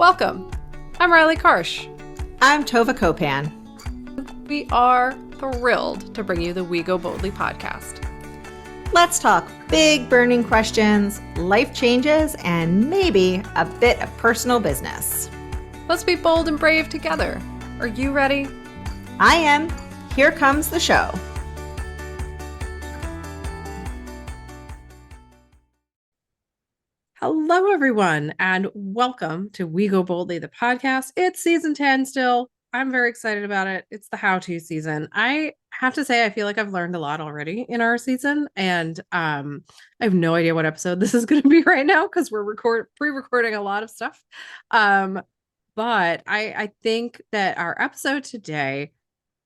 Welcome. I'm Riley Karsh. I'm Tova Kopan. We are thrilled to bring you the We Go Boldly podcast. Let's talk big burning questions, life changes, and maybe a bit of personal business. Let's be bold and brave together. Are you ready? I am. Here comes the show. Hello, everyone, and welcome to We Go Boldly, the podcast. It's season 10 still. I'm very excited about it. It's the how-to season. I have to say, I feel like I've learned a lot already in our season, and I have no idea what episode this is going to be right now because we're pre-recording a lot of stuff. But I think that our episode today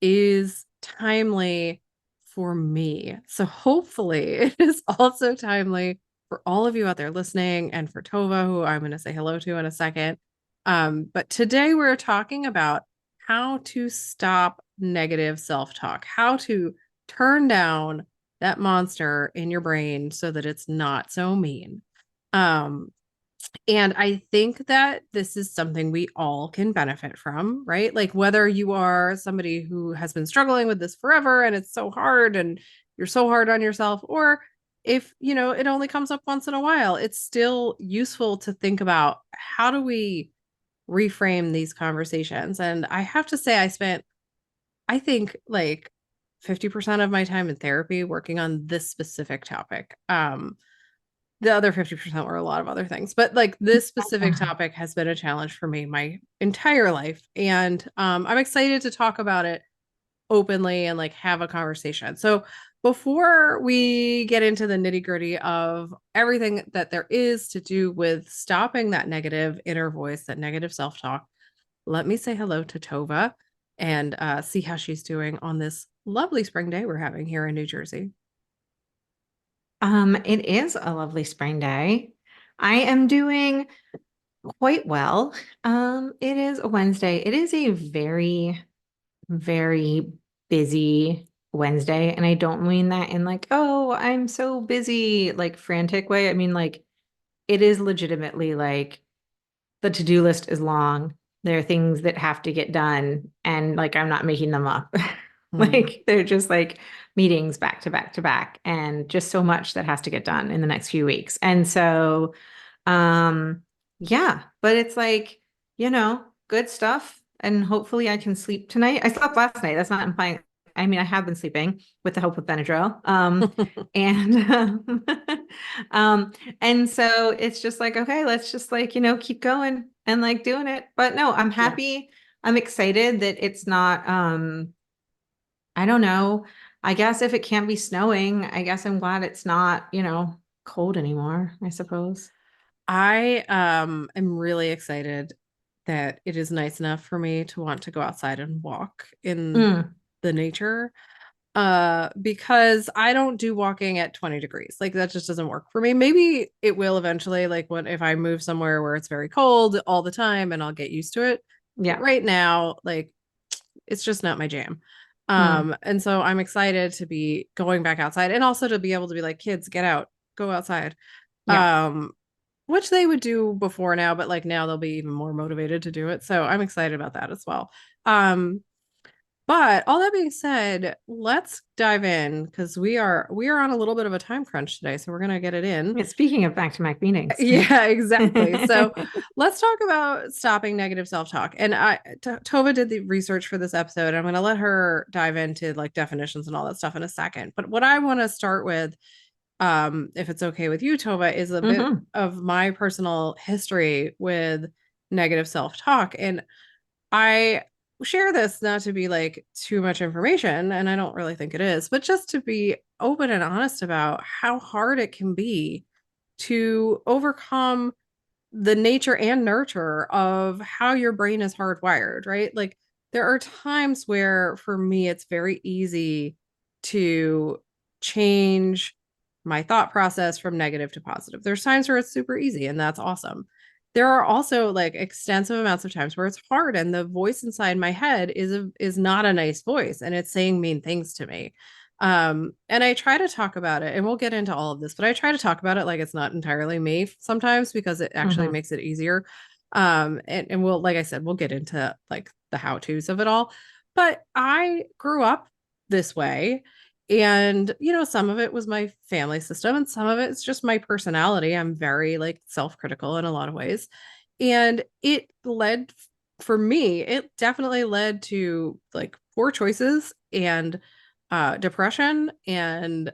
is timely for me. So hopefully it is also timely for all of you out there listening and for Tova, who I'm going to say hello to in a second. But today we're talking about how to stop negative self-talk, how to turn down that monster in your brain so that it's not so mean. And I think that this is something we all can benefit from, right? Like whether you are somebody who has been struggling with this forever and it's so hard and you're so hard on yourself, or if, it only comes up once in a while, it's still useful to think about how do we reframe these conversations. And I have to say, I think like 50% of my time in therapy working on this specific topic. The other 50% were a lot of other things, but like this specific topic has been a challenge for me my entire life. And I'm excited to talk about it openly and like have a conversation. So before we get into the nitty gritty of everything that there is to do with stopping that negative inner voice, that negative self-talk, let me say hello to Tova and see how she's doing on this lovely spring day we're having here in New Jersey. It is a lovely spring day. I am doing quite well. It is a Wednesday. It is a very, very busy Wednesday. And I don't mean that in like, oh, I'm so busy, like frantic way. I mean, like, it is legitimately like the to-do list is long. There are things that have to get done, and like I'm not making them up. Like they're just like meetings back to back to back, and just so much that has to get done in the next few weeks. And so yeah, but it's like, good stuff. And hopefully I can sleep tonight. I slept last night. That's not implying, I mean, I have been sleeping with the help of Benadryl. And and so it's just like, okay, let's just like, keep going and like doing it. But no, I'm happy. Yeah. I'm excited that it's not I don't know. I guess if it can't be snowing, I guess I'm glad it's not, cold anymore, I suppose. I am really excited that it is nice enough for me to want to go outside and walk in the nature. Because I don't do walking at 20 degrees. Like that just doesn't work for me. Maybe it will eventually, like if I move somewhere where it's very cold all the time and I'll get used to it. Yeah. But right now, like it's just not my jam. And so I'm excited to be going back outside and also to be able to be like, kids, get out, go outside. Yeah. Which they would do before now, but like now they'll be even more motivated to do it. So I'm excited about that as well. But all that being said, let's dive in because we are on a little bit of a time crunch today, so we're gonna get it in. Speaking of back-to-back meetings. Yeah, exactly. So let's talk about stopping negative self-talk. And Tova did the research for this episode. I'm gonna let her dive into like definitions and all that stuff in a second. But what I want to start with, if it's okay with you, Tova, is a bit of my personal history with negative self-talk. And I share this not to be like too much information, and I don't really think it is, but just to be open and honest about how hard it can be to overcome the nature and nurture of how your brain is hardwired, right? Like there are times where for me it's very easy to change my thought process from negative to positive. There's times where it's super easy and that's awesome. There are also like extensive amounts of times where it's hard and the voice inside my head is not a nice voice and it's saying mean things to me. And I try to talk about it, and we'll get into all of this, but I try to talk about it like it's not entirely me sometimes because it actually makes it easier. And we'll, like I said, we'll get into like the how-tos of it all. But I grew up this way. And, some of it was my family system and some of it's just my personality. I'm very like self-critical in a lot of ways. And for me, it definitely led to like poor choices and depression and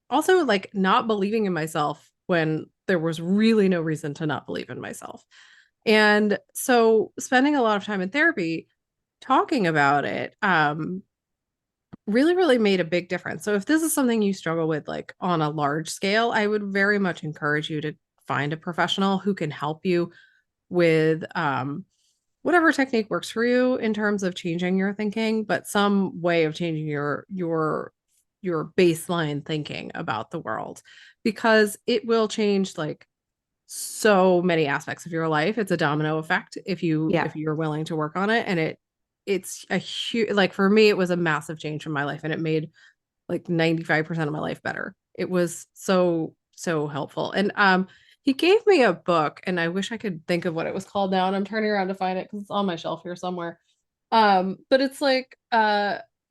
also like not believing in myself when there was really no reason to not believe in myself. And so spending a lot of time in therapy talking about it really, really made a big difference. So if this is something you struggle with like on a large scale, I would very much encourage you to find a professional who can help you with whatever technique works for you in terms of changing your thinking, but some way of changing your baseline thinking about the world because it will change like so many aspects of your life. It's a domino effect Yeah. if you're willing to work on it. And it's a huge, like for me, it was a massive change in my life and it made like 95% of my life better. It was so, so helpful. And he gave me a book and I wish I could think of what it was called now. And I'm turning around to find it because it's on my shelf here somewhere. But it's like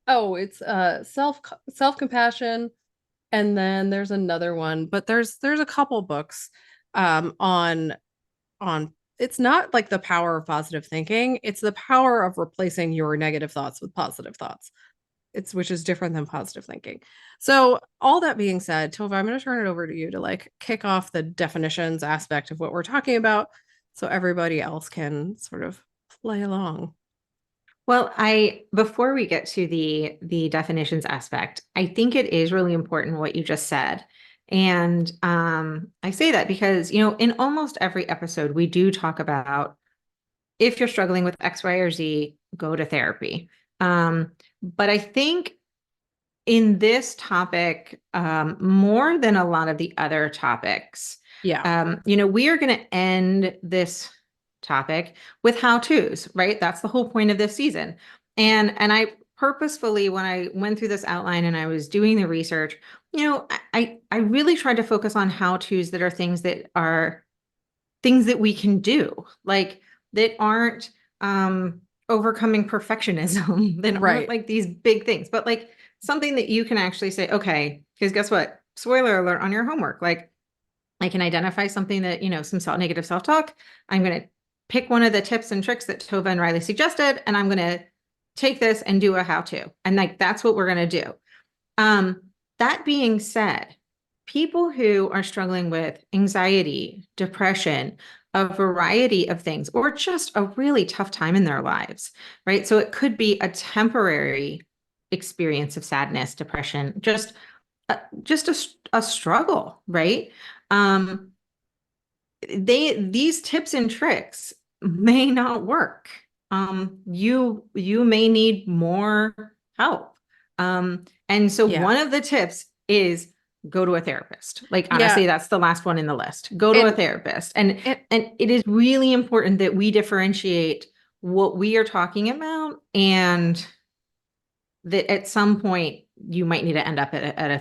it's self-compassion, and then there's another one, but there's a couple books on it's not like the power of positive thinking, it's the power of replacing your negative thoughts with positive thoughts. It's which is different than positive thinking. So all that being said, Tova, I'm going to turn it over to you to like kick off the definitions aspect of what we're talking about so everybody else can sort of play along. Well, before we get to the definitions aspect, I think it is really important what you just said. And I say that because, in almost every episode, we do talk about if you're struggling with X, Y, or Z, go to therapy. But I think in this topic, more than a lot of the other topics, Yeah. we are going to end this topic with how-tos, right? That's the whole point of this season. And I purposefully, when I went through this outline and I was doing the research, I really tried to focus on how-tos that are things that we can do, like that aren't overcoming perfectionism, that aren't Right. like these big things, but like something that you can actually say, okay, because guess what? Spoiler alert on your homework. Like I can identify something that, some negative self-talk. I'm going to pick one of the tips and tricks that Tova and Riley suggested, and I'm going to take this and do a how-to. And like that's what we're going to do. Um, that being said, people who are struggling with anxiety, depression, a variety of things, or just a really tough time in their lives, right? So it could be a temporary experience of sadness, depression, just a struggle, right? Um, these tips and tricks may not work. You may need more help. And so Yeah. one of the tips is go to a therapist. Like Yeah. honestly, that's the last one in the list. Go to a And therapist. And it and it is really important that we differentiate what we are talking about and that at some point you might need to end up at a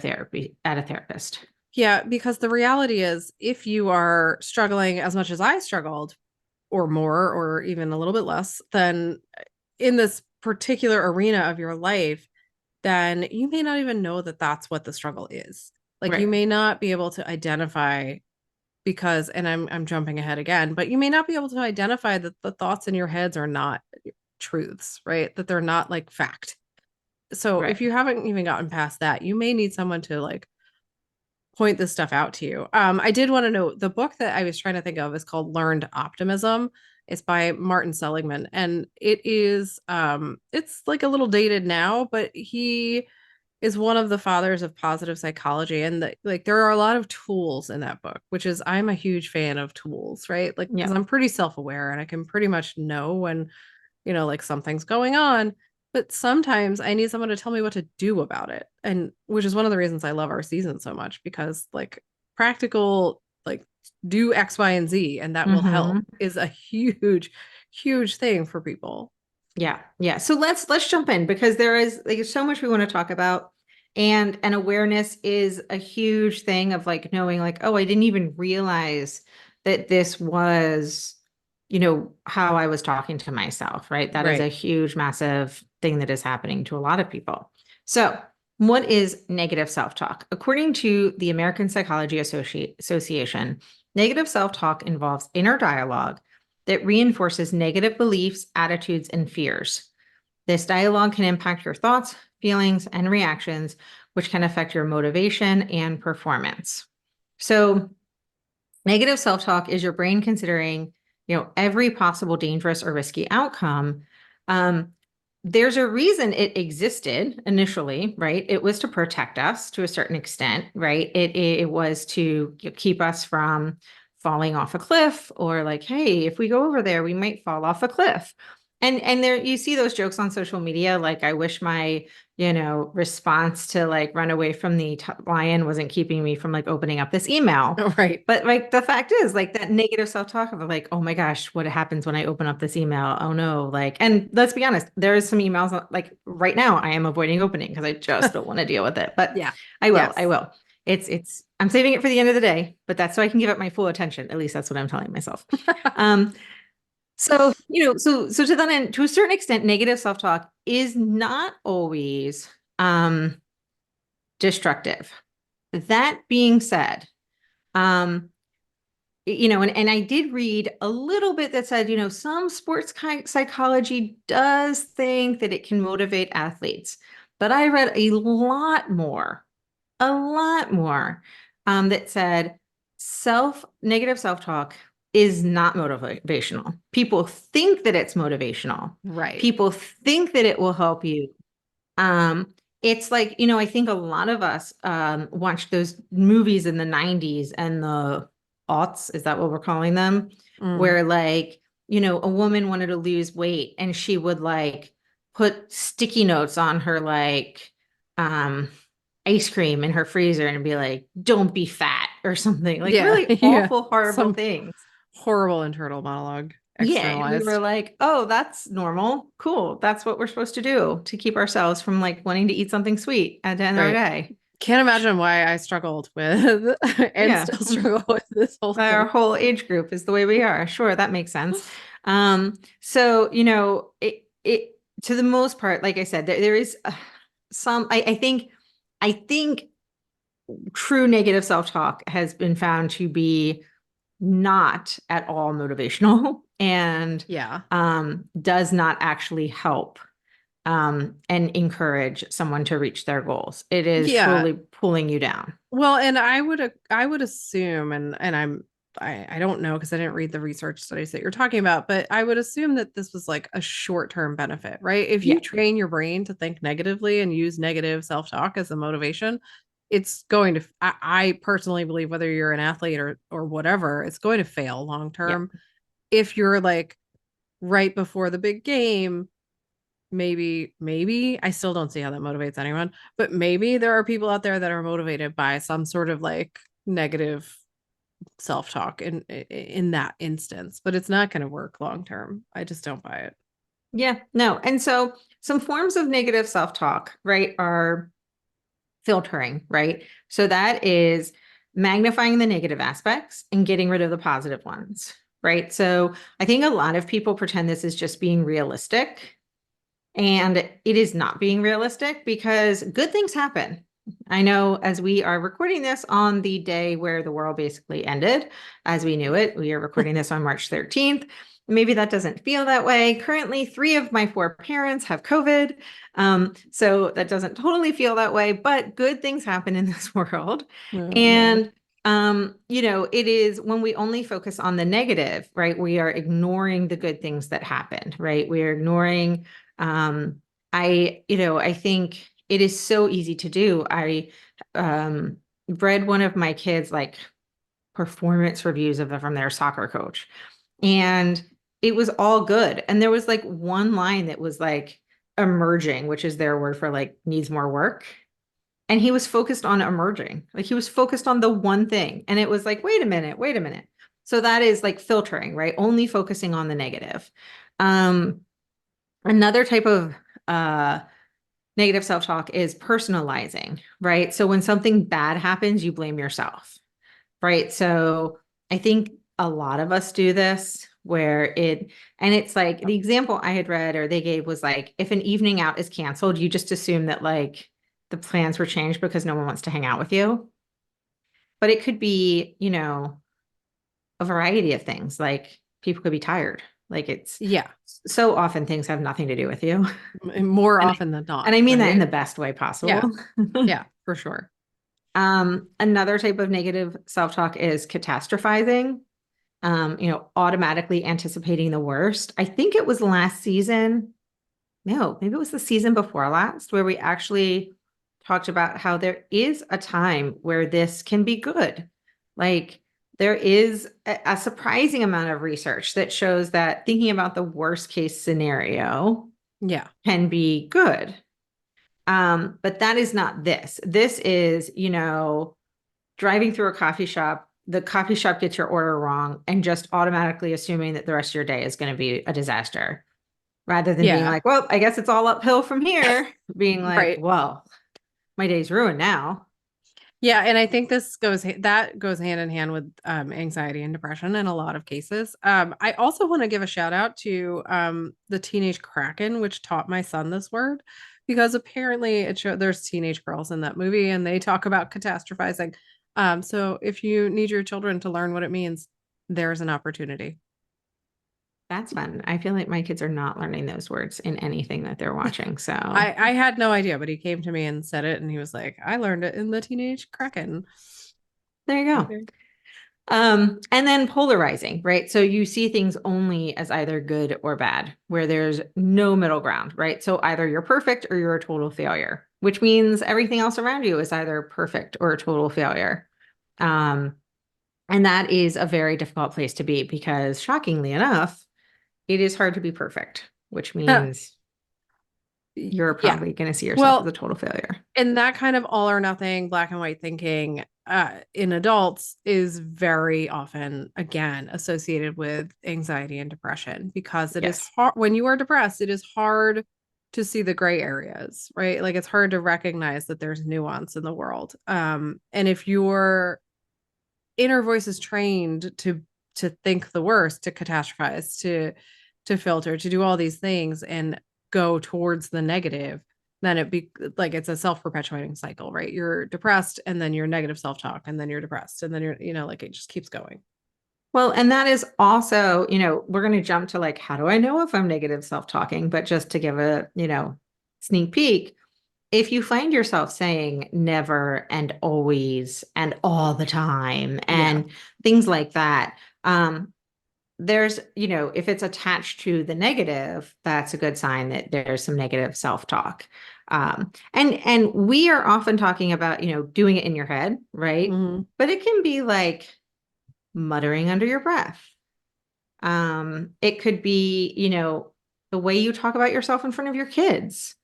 therapist. Yeah, because the reality is, if you are struggling as much as I struggled, or more, or even a little bit less, then in this particular arena of your life, then you may not even know that that's what the struggle is. Like you Right. may not be able to identify because, and I'm jumping ahead again, but you may not be able to identify that the thoughts in your heads are not truths, right? That they're not like fact. So if Right. you haven't even gotten past that, you may need someone to like point this stuff out to you. I did want to know the book that I was trying to think of is called Learned Optimism. It's by Martin Seligman, and it's like a little dated now, but he is one of the fathers of positive psychology, and like there are a lot of tools in that book, which is I'm a huge fan of tools, right? Like because Yeah. I'm pretty self-aware and I can pretty much know when like something's going on. But sometimes I need someone to tell me what to do about it. And which is one of the reasons I love our season so much because like practical, like do X, Y, and Z, and that will help Hmm. is a huge, huge thing for people. Yeah. Yeah. So let's jump in because there is like so much we want to talk about. And awareness is a huge thing of like knowing like, oh, I didn't even realize that this was how I was talking to myself, right? That is a Right. huge, massive thing that is happening to a lot of people. So, what is negative self-talk? According to the American Psychology Association, negative self-talk involves inner dialogue that reinforces negative beliefs, attitudes, and fears. This dialogue can impact your thoughts, feelings, and reactions, which can affect your motivation and performance. So, negative self-talk is your brain considering, every possible dangerous or risky outcome. Um, there's a reason it existed initially, right? It was to protect us to a certain extent, right? It was to keep us from falling off a cliff, or like, hey, if we go over there, we might fall off a cliff. And there you see those jokes on social media, like, I wish my response to like run away from the lion wasn't keeping me from like opening up this email. Right. But like the fact is, like, that negative self-talk of like, oh my gosh, what happens when I open up this email? Oh no. Like, and let's be honest, there is some emails like right now I am avoiding opening because I just don't want to deal with it. But Yeah. I will, I Yes. will. It's I'm saving it for the end of the day, but that's so I can give it my full attention. At least that's what I'm telling myself. Um, so, so to that end, to a certain extent, negative self-talk is not always destructive. That being said, um, and I did read a little bit that said, some sports psychology does think that it can motivate athletes, but I read a lot more, that said negative self-talk is not motivational. People think that it's motivational. Right. People think that it will help you. um, it's like, I think a lot of us watched those movies in the 90s and the aughts, is that what we're calling them? Mm. Where like, a woman wanted to lose weight and she would like put sticky notes on her like um ice cream in her freezer and be like, don't be fat or something. Like Yeah. really Yeah. awful, horrible Some things. horrible internal monologue Yeah, and we were externalized. like, "Oh, that's normal. Cool. That's what we're supposed to do to keep ourselves from like wanting to eat something sweet at the end of our Right. day." Can't imagine why I struggled with and Yeah, still struggle with this whole our thing. whole age group is the way we are. Sure, that makes sense. So it to the most part, like I said, there is some. I think true negative self-talk has been found to be not at all motivational and Yeah. does not actually help and encourage someone to reach their goals. It is Yeah. truly pulling you down. Well, and I would assume, and I don't know because I didn't read the research studies that you're talking about, but I would assume that this was like a short-term benefit, right? If you Yeah. train your brain to think negatively and use negative self-talk as a motivation, it's going to I personally believe whether you're an athlete or whatever, it's going to fail long Yeah. term. If you're like right before the big game, maybe I still don't see how that motivates anyone, but maybe there are people out there that are motivated by some sort of like negative self-talk in that instance, but it's not going to work long term. I just don't buy it. Yeah. No. And so some forms of negative self-talk, right, are filtering, right? So that is magnifying the negative aspects and getting rid of the positive ones, right? So I think a lot of people pretend this is just being realistic. And it is not being realistic because good things happen. I know as we are recording this on the day where the world basically ended as we knew it, we are recording this on March 13th. Maybe that doesn't feel that way. Currently, 3 of my 4 parents have COVID. So that doesn't totally feel that way, but good things happen in this world. Oh man. And it is when we only focus on the negative, right? We are ignoring the good things that happened, right? We are ignoring um, I think it is so easy to do. I read one of my kids like performance reviews from their soccer coach, and it was all good. And there was like one line that was like emerging, which is their word for like needs more work. And he was focused on emerging. Like he was focused on the one thing. And it was like, wait a minute, wait a minute. So that is like filtering, right? Only focusing on the negative. Um, Another type of uh, negative self-talk is personalizing, right? So when something bad happens, you blame yourself, right? So I think a lot of us do this and it's like the example I had read or they gave was like, if an evening out is canceled, you just assume that like the plans were changed because no one wants to hang out with you. But it could be, a variety of things. Like people could be tired. Like it's Yeah. so often things have nothing to do with you. More And often than and not, I mean that in right? the best way Yeah. possible. Yeah, for sure. Another type of negative self-talk is catastrophizing. Automatically anticipating the worst. I think it was last season. No, maybe it was the season before last where we actually talked about how there is a time where this can be good. Like there is a surprising amount of research that shows that thinking about the worst case scenario Yeah. can be good. But that is not this. This is, driving through a coffee shop, the coffee shop gets your order wrong and just automatically assuming that the rest of your day is going to be a disaster rather than being Yeah. like, well, I guess it's all uphill from here, being like, Right. well, my day's ruined now. Yeah, and I think that goes hand in hand with anxiety and depression in a lot of cases. I also want to give a shout out to the teenage kraken, which taught my son this word because apparently there's teenage girls in that movie and they talk about catastrophizing. So if you need your children to learn what it means, there's an opportunity. That's fun. I feel like my kids are not learning those words in anything that they're watching. So I had no idea, but he came to me and said it, and he was like, "I learned it in the teenage kraken." there you go. Okay. And then polarizing, right? So you see things only as either good or bad, where there's no middle ground, right? So either you're perfect or you're a total failure, which means everything else around you is either perfect or a total failure. Um, and that is a very difficult place to be because, shockingly enough, it is hard to be perfect, which means you're Yeah. probably going to see yourself as a Well, total failure. and that kind of all or nothing, black and white thinking in adults is very often, again, associated with anxiety and depression because it is Yes. hard when you are depressed, it is hard to see the gray areas, right? Like it's hard to recognize that there's nuance in the world. And if your inner voice is trained to think the worst, to catastrophize, to filter, to do all these things and go towards the negative, then it be like it's a self-perpetuating cycle, right? You're depressed and then you're negative self-talk and then you're depressed and then you're, like it just keeps going. Well, and that is also, we're going to jump to like, how do I know if I'm negative self-talking? But just to give a, sneak peek, if you find yourself saying never and always and all the time Yeah. and things like that, there's, if it's attached to the negative, that's a good sign that there's some negative self-talk. And we are often talking about, doing it in your head, right? Hmm. But it can be like muttering under your breath. It could be, the way you talk about yourself in front of your kids,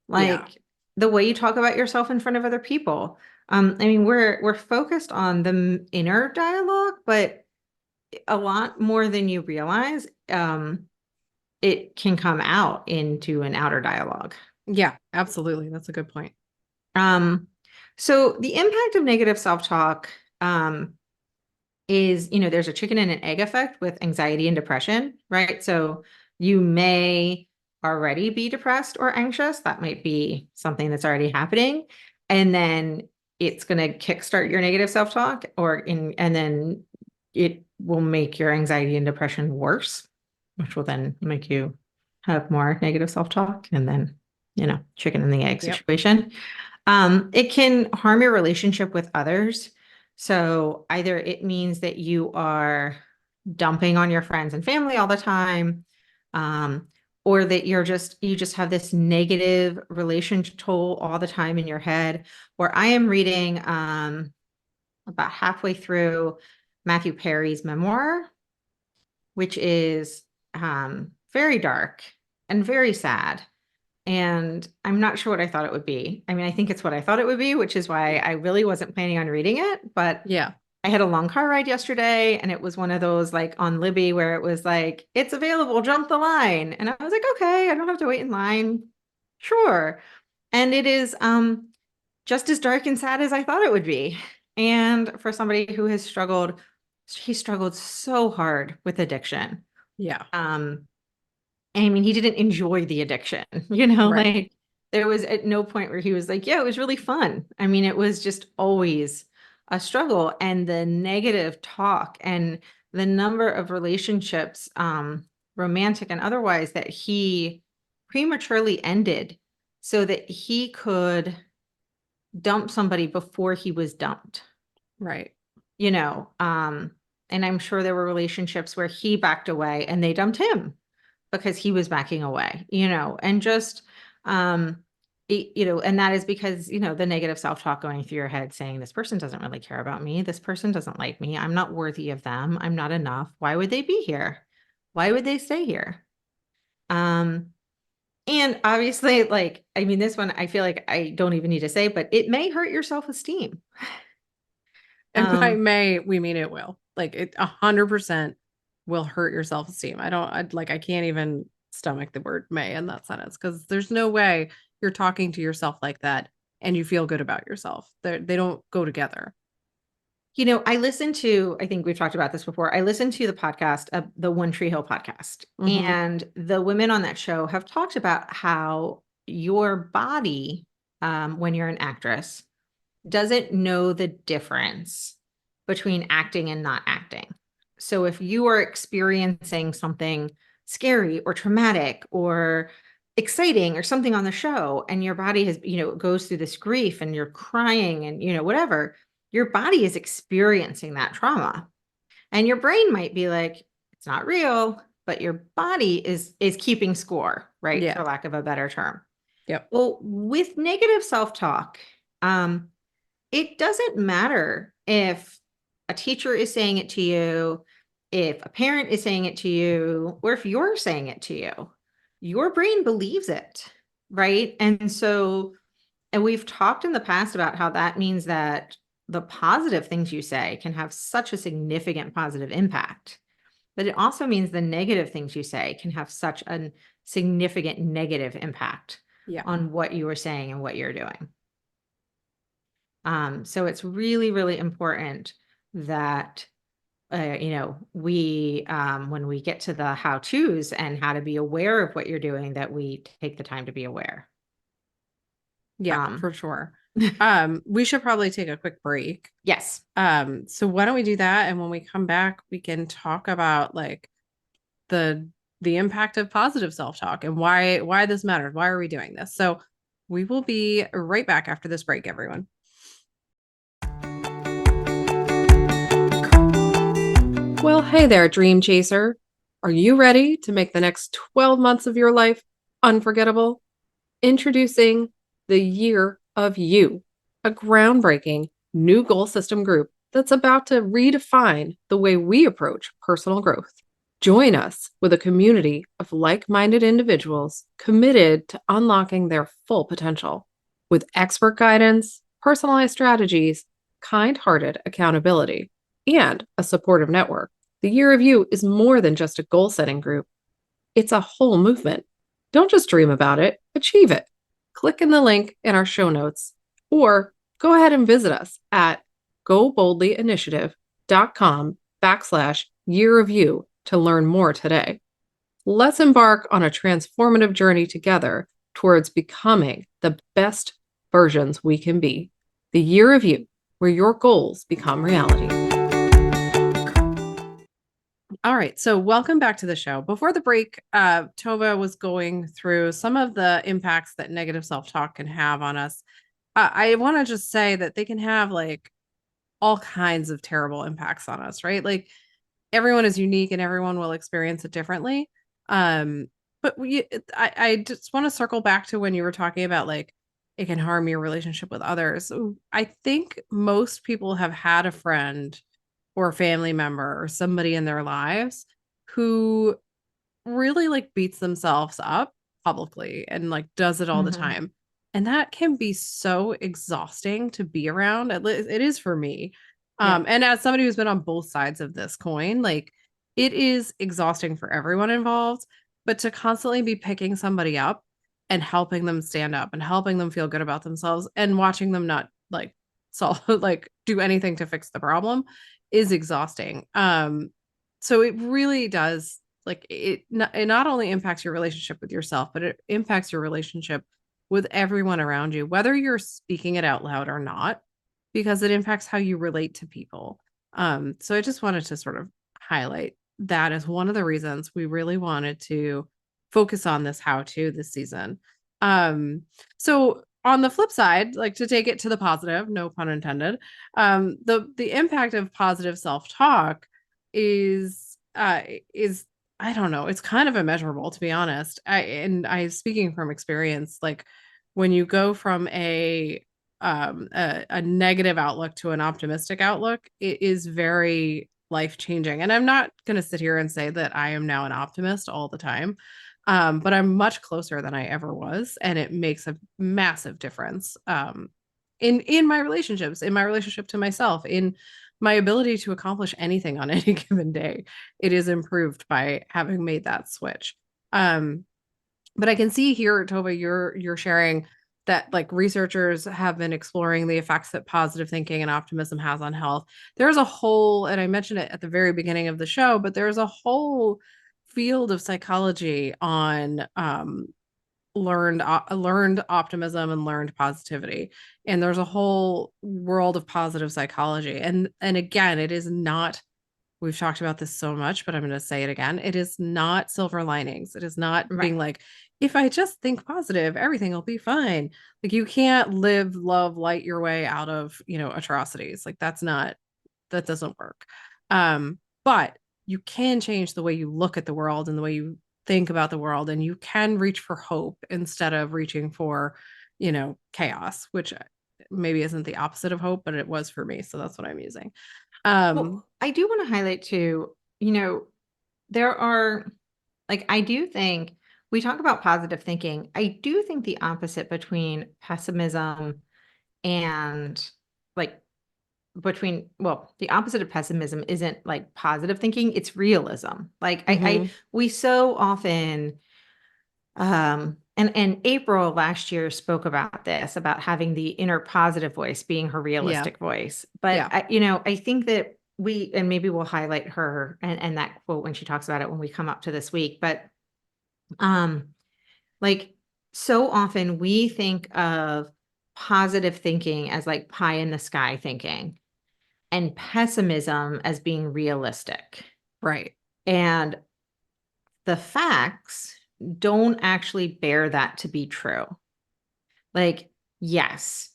Yeah. like the way you talk about yourself in front of other people. I mean, we're focused on the inner dialogue, but a lot more than you realize, it can come out into an outer dialogue. Yeah, absolutely. That's a good point. Um, so the impact of negative self-talk, is, there's a chicken and an egg effect with anxiety and depression, right? So you may already be depressed or anxious. That might be something that's already happening. And then it's going to kickstart your negative self-talk and then it will make your anxiety and depression worse, which will then make you have more negative self-talk and then, chicken and the egg Yep. situation. It can harm your relationship with others. So either it means that you are dumping on your friends and family all the time, um, or that you just have this negative relationship toll all the time in your head. Where I am reading about halfway through Matthew Perry's memoir, which is very dark and very sad. And I'm not sure what I thought it would be. I mean, I think it's what I thought it would be, which is why I really wasn't planning on reading it. But Yeah. I had a long car ride yesterday, and it was one of those like on Libby where it was like, it's available, jump the line. And I was like, okay, I don't have to wait in line. Sure. And it is just as dark and sad as I thought it would be. And for somebody who has struggled, he struggled so hard with addiction. Yeah. Um, I mean, he didn't enjoy the addiction, Right. like there was at no point where he was like, yeah, it was really fun. I mean, it was just always a struggle. And the negative talk and the number of relationships, romantic and otherwise, that he prematurely ended so that he could dump somebody before he was dumped, Right. you know. And I'm sure there were relationships where he backed away and they dumped him because he was backing away, and just, and that is because, the negative self-talk going through your head saying, this person doesn't really care about me. This person doesn't like me. I'm not worthy of them. I'm not enough. Why would they be here? Why would they stay here? Um, and obviously, like, I mean, this one, I feel like I don't even need to say, but it may hurt your self-esteem. And by Um, may, we mean it will. Like it 100% will hurt your self-esteem. I can't even stomach the word may in that sentence because there's no way you're talking to yourself like that and you feel good about yourself. They don't go together. I think we've talked about this before. I listened to the podcast, the One Tree Hill podcast, Hmm. and the women on that show have talked about how your body, when you're an actress, doesn't know the difference between acting and not acting. So if you are experiencing something scary or traumatic or exciting or something on the show, and your body has, goes through this grief and you're crying and, whatever, your body is experiencing that trauma. And your brain might be like, it's not real, but your body is keeping score, right? Yeah. For lack of a better term. Yep. Well, with negative self-talk, it doesn't matter if a teacher is saying it to you, if a parent is saying it to you, or if you're saying it to you. Your brain believes it, right? And we've talked in the past about how that means that the positive things you say can have such a significant positive impact. But it also means the negative things you say can have such a significant negative impact Yeah. on what you are saying and what you're doing. So it's really, really important that, we, when we get to the how to's and how to be aware of what you're doing, that we take the time to be aware. Yeah, Um, for sure. We should probably take a quick break. yes. So why don't we do that? And when we come back, we can talk about like the the impact of positive self-talk and why this matters. Why are we doing this? So we will be right back after this break, everyone. Well, hey there, dream chaser. Are you ready to make the next 12 months of your life unforgettable? Introducing the Year of You, a groundbreaking new goal system group that's about to redefine the way we approach personal growth. Join us with a community of like minded individuals committed to unlocking their full potential. With expert guidance, personalized strategies, kind hearted accountability, and a supportive network, the Year of You is more than just a goal setting group, it's a whole movement. Don't just dream about it, achieve it. Click in the link in our show notes or go ahead and visit us at goboldlyinitiative.com/year of you to learn more today. Let's embark on a transformative journey together towards becoming the best versions we can be. The Year of You, where your goals become reality. All right, so welcome back to the show. Before the break, Tova was going through some of the impacts that negative self-talk can have on us. I want to just say that they can have like all kinds of terrible impacts on us, right? Like everyone is unique and everyone will experience it differently. Um, but I just want to circle back to when you were talking about like it can harm your relationship with others. I think most people have had a friend or a family member or somebody in their lives who really like beats themselves up publicly and like does it all the Mhm. time. And that can be so exhausting to be around. It is for me. Yep. And as somebody who's been on both sides of this coin, like it is exhausting for everyone involved, but to constantly be picking somebody up and helping them stand up and helping them feel good about themselves and watching them not like solve like do anything to fix the problem is exhausting. So it really does Like it not only impacts your relationship with yourself, but it impacts your relationship with everyone around you, whether you're speaking it out loud or not, because it impacts how you relate to people. So I just wanted to sort of highlight that as one of the reasons we really wanted to focus on this how to this season. Um, so on the flip side, like to take it to the positive, no pun intended, the impact of positive self-talk is I don't know, it's kind of immeasurable to be honest. I speaking from experience, like when you go from a negative outlook to an optimistic outlook, it is very life changing. And I'm not going to sit here and say that I am now an optimist all the time. But I'm much closer than I ever was, and it makes a massive difference in my relationships, in my relationship to myself, in my ability to accomplish anything on any given day. It is improved by having made that switch. Um, but I can see here, Tova, you're sharing that like researchers have been exploring the effects that positive thinking and optimism has on health. There's a whole, and I mentioned it at the very beginning of the show, but there's a whole field of psychology on learned optimism and learned positivity, and there's a whole world of positive psychology. And again, it is not, we've talked about this so much, but I'm going to say it again. It is not silver linings. It is not Right. being like, if I just think positive, everything will be fine. Like you can't live, love, light your way out of, atrocities. Like that doesn't work. But you can change the way you look at the world and the way you think about the world, and you can reach for hope instead of reaching for, chaos, which maybe isn't the opposite of hope, but it was for me. So that's what I'm using. Um, Well, I do want to highlight too, there are, like, I do think we talk about positive thinking. I do think the opposite between pessimism and like the opposite of pessimism isn't like positive thinking, it's realism. Like mhm. we so often, and April last year spoke about this, about having the inner positive voice being her Yeah. realistic voice. But Yeah. I think that and maybe we'll highlight her and that quote when she talks about it when we come up to this week. But um, like so often we think of positive thinking as like pie in the sky thinking and pessimism as being realistic. Right. And the facts don't actually bear that to be true. Like, yes,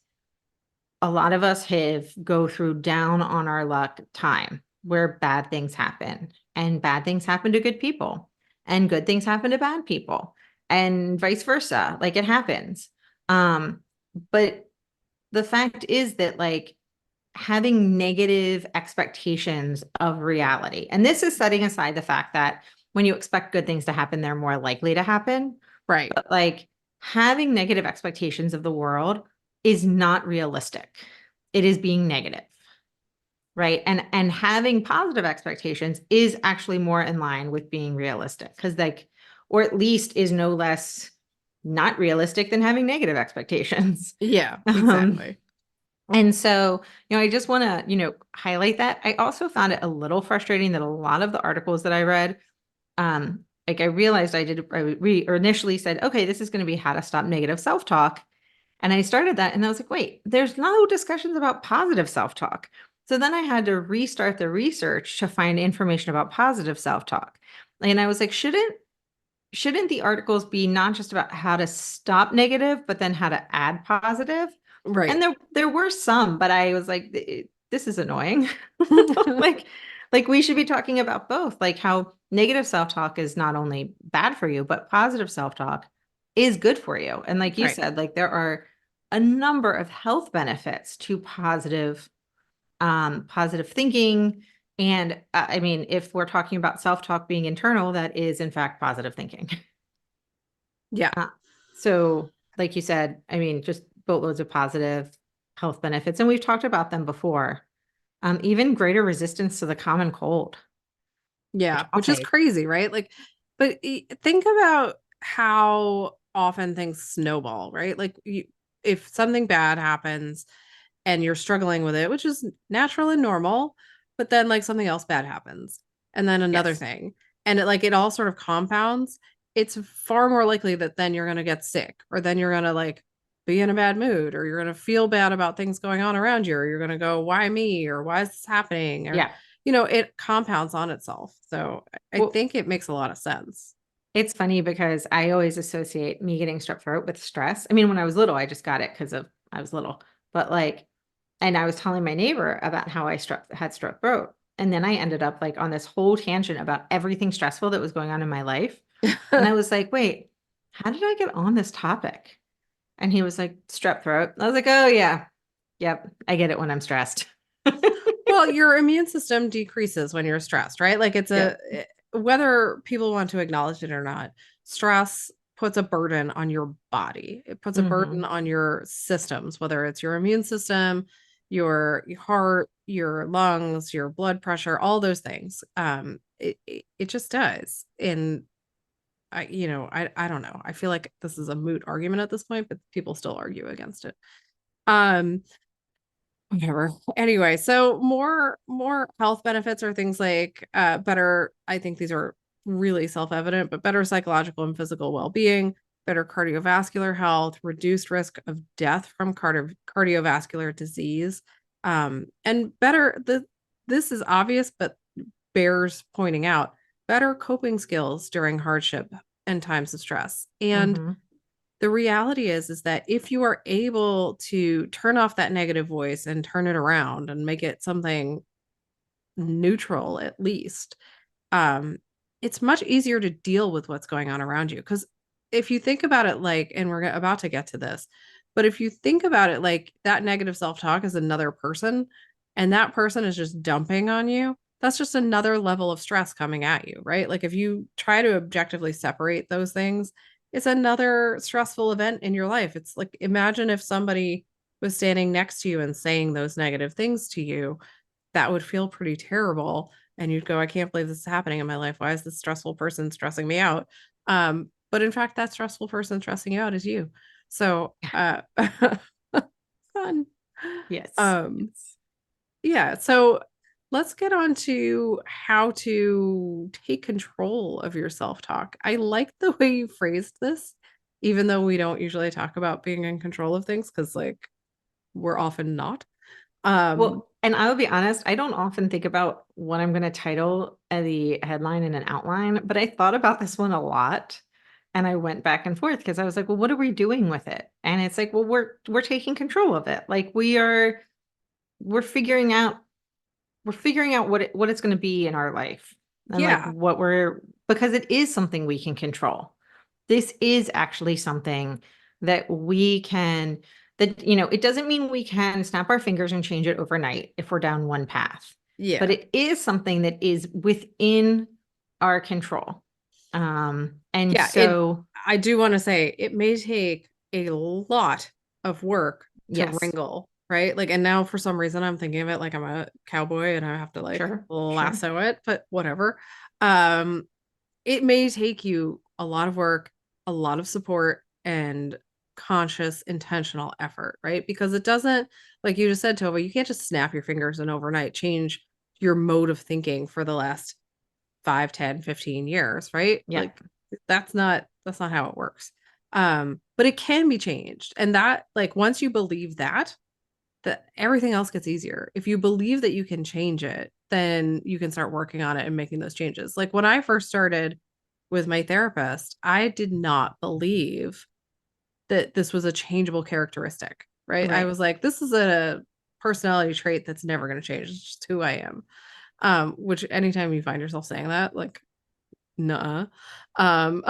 a lot of us have go through down on our luck time where bad things happen, and bad things happen to good people, and good things happen to bad people, and vice versa. Like it happens. But the fact is that like having negative expectations of reality, and this is setting aside the fact that when you expect good things to happen, they're more likely to happen. Right. But like having negative expectations of the world is not realistic. It is being negative, right? And having positive expectations is actually more in line with being realistic, because like, or at least is no less not realistic than having negative expectations. Yeah, Um, exactly. and so, I just want to, highlight that. I also found it a little frustrating that a lot of the articles that I read, like I realized or initially said, okay, this is going to be how to stop negative self-talk. And I started that and I was like, wait, there's no discussions about positive self-talk. So then I had to restart the research to find information about positive self-talk. And I was like, shouldn't the articles be not just about how to stop negative, but then how to add positive? And Right. there were some, but I was like, this is annoying. like like we should be talking about both, like how negative self-talk is not only bad for you, but positive self-talk is good for you. And like you Right. said, like there are a number of health benefits to positive thinking. And I mean, if we're talking about self-talk being internal, that is in fact positive thinking. Yeah. Uh, so, like you said, I mean, just boatloads of positive health benefits, and we've talked about them before. Even greater resistance to the common cold, which Yeah, I'll which is take. crazy, right? Like, but think about how often things snowball, right? Like, if something bad happens and you're struggling with it, which is natural and normal, but then like something else bad happens, and then another Yes. thing. and it all sort of compounds, it's far more likely that then you're going to get sick, or then you're going to like be in a bad mood, or you're going to feel bad about things going on around you, or you're going to go, why me? Or why is this happening? Or, Yeah. it compounds on itself. So I Well, think it makes a lot of sense. it's funny because I always associate me getting strep throat with stress. I mean, when I was little, I just got it because of I was little. But like, and I was telling my neighbor about how I had strep throat. And then I ended up like on this whole tangent about everything stressful that was going on in my life. And I was like, wait, how did I get on this topic? And he was like, strep throat. I was like, oh yeah. Yep. I get it when I'm stressed. Well, your immune system decreases when you're stressed, right? Like Yep. whether people want to acknowledge it or not, stress puts a burden on your body. It puts a burden Hmm. on your systems, whether it's your immune system, your heart, your lungs, your blood pressure, all those things. It just does. And I don't know. I feel like this is a moot argument at this point, but people still argue against it. Um, Whatever. Anyway, so more health benefits are things like better, I think these are really self-evident, but better psychological and physical well-being, better cardiovascular health, reduced risk of death from cardiovascular disease, and this is obvious, but bears pointing out, better coping skills during hardship and times of stress. And Hmm. the reality is that if you are able to turn off that negative voice and turn it around and make it something neutral at least, um it's much easier to deal with what's going on around you, because if you think about it, like, and we're about to get to this, but if you think about it, like, that negative self-talk is another person, and that person is just dumping on you, that's just another level of stress coming at you, right? Like, if you try to objectively separate those things, it's another stressful event in your life. It's like, imagine if somebody was standing next to you and saying those negative things to you, that would feel pretty terrible. And you'd go, I can't believe this is happening in my life. Why is this stressful person stressing me out? But in fact, that stressful person stressing you out is you. So fun. Yes. Um, Yes. yeah. So let's get on to how to take control of your self-talk. I like the way you phrased this, even though we don't usually talk about being in control of things, because like we're often not. Um, Well, and I will be honest, I don't often think about what I'm going to title the headline and an outline, but I thought about this one a lot. And I went back and forth because I was like, well, what are we doing with it? And it's like, well, we're taking control of it. Like we're figuring out what it's going to be in our life. And like yeah. what we're because it is something we can control. This is actually something that we can that it doesn't mean we can snap our fingers and change it overnight if we're down one path, but Yeah. it is something that is within our control. And Yeah, it so I do want to say it may take a lot of work to yes, wrangle, right? Like, and now for some reason I'm thinking of it like I'm a cowboy and I have to like sure, sure. lasso it, but whatever. Um, it may take you a lot of work, a lot of support, and conscious, intentional effort, right? Because it doesn't, like you just said, Tova, you can't just snap your fingers and overnight change your mode of thinking for the last 5, 10, 15 years, right? Yeah, Like that's not how it works. But it can be changed. And that, like, once you believe that everything else gets easier. If you believe that you can change it, then you can start working on it and making those changes. Like when I first started with my therapist, I did not believe that this was a changeable characteristic, right? I right. was like, this is a personality trait that's never going to change. It's just who I am. Which anytime you find yourself saying that, like, nuh um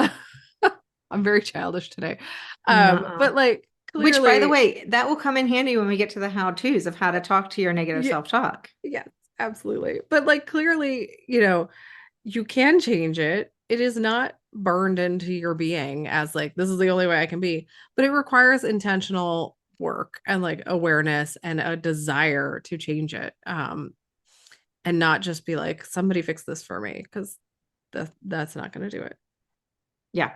I'm very childish today. Nuh-uh. But like Which, by the clearly, way, that will come in handy when we get to the how-tos of how to talk to your negative yeah, self-talk. yes, absolutely. But like clearly, you can change it. It is not burned into your being as like this is the only way I can be, but it requires intentional work and like awareness and a desire to change it. And not just be like, somebody fix this for me, because that's not going to do it. Yeah.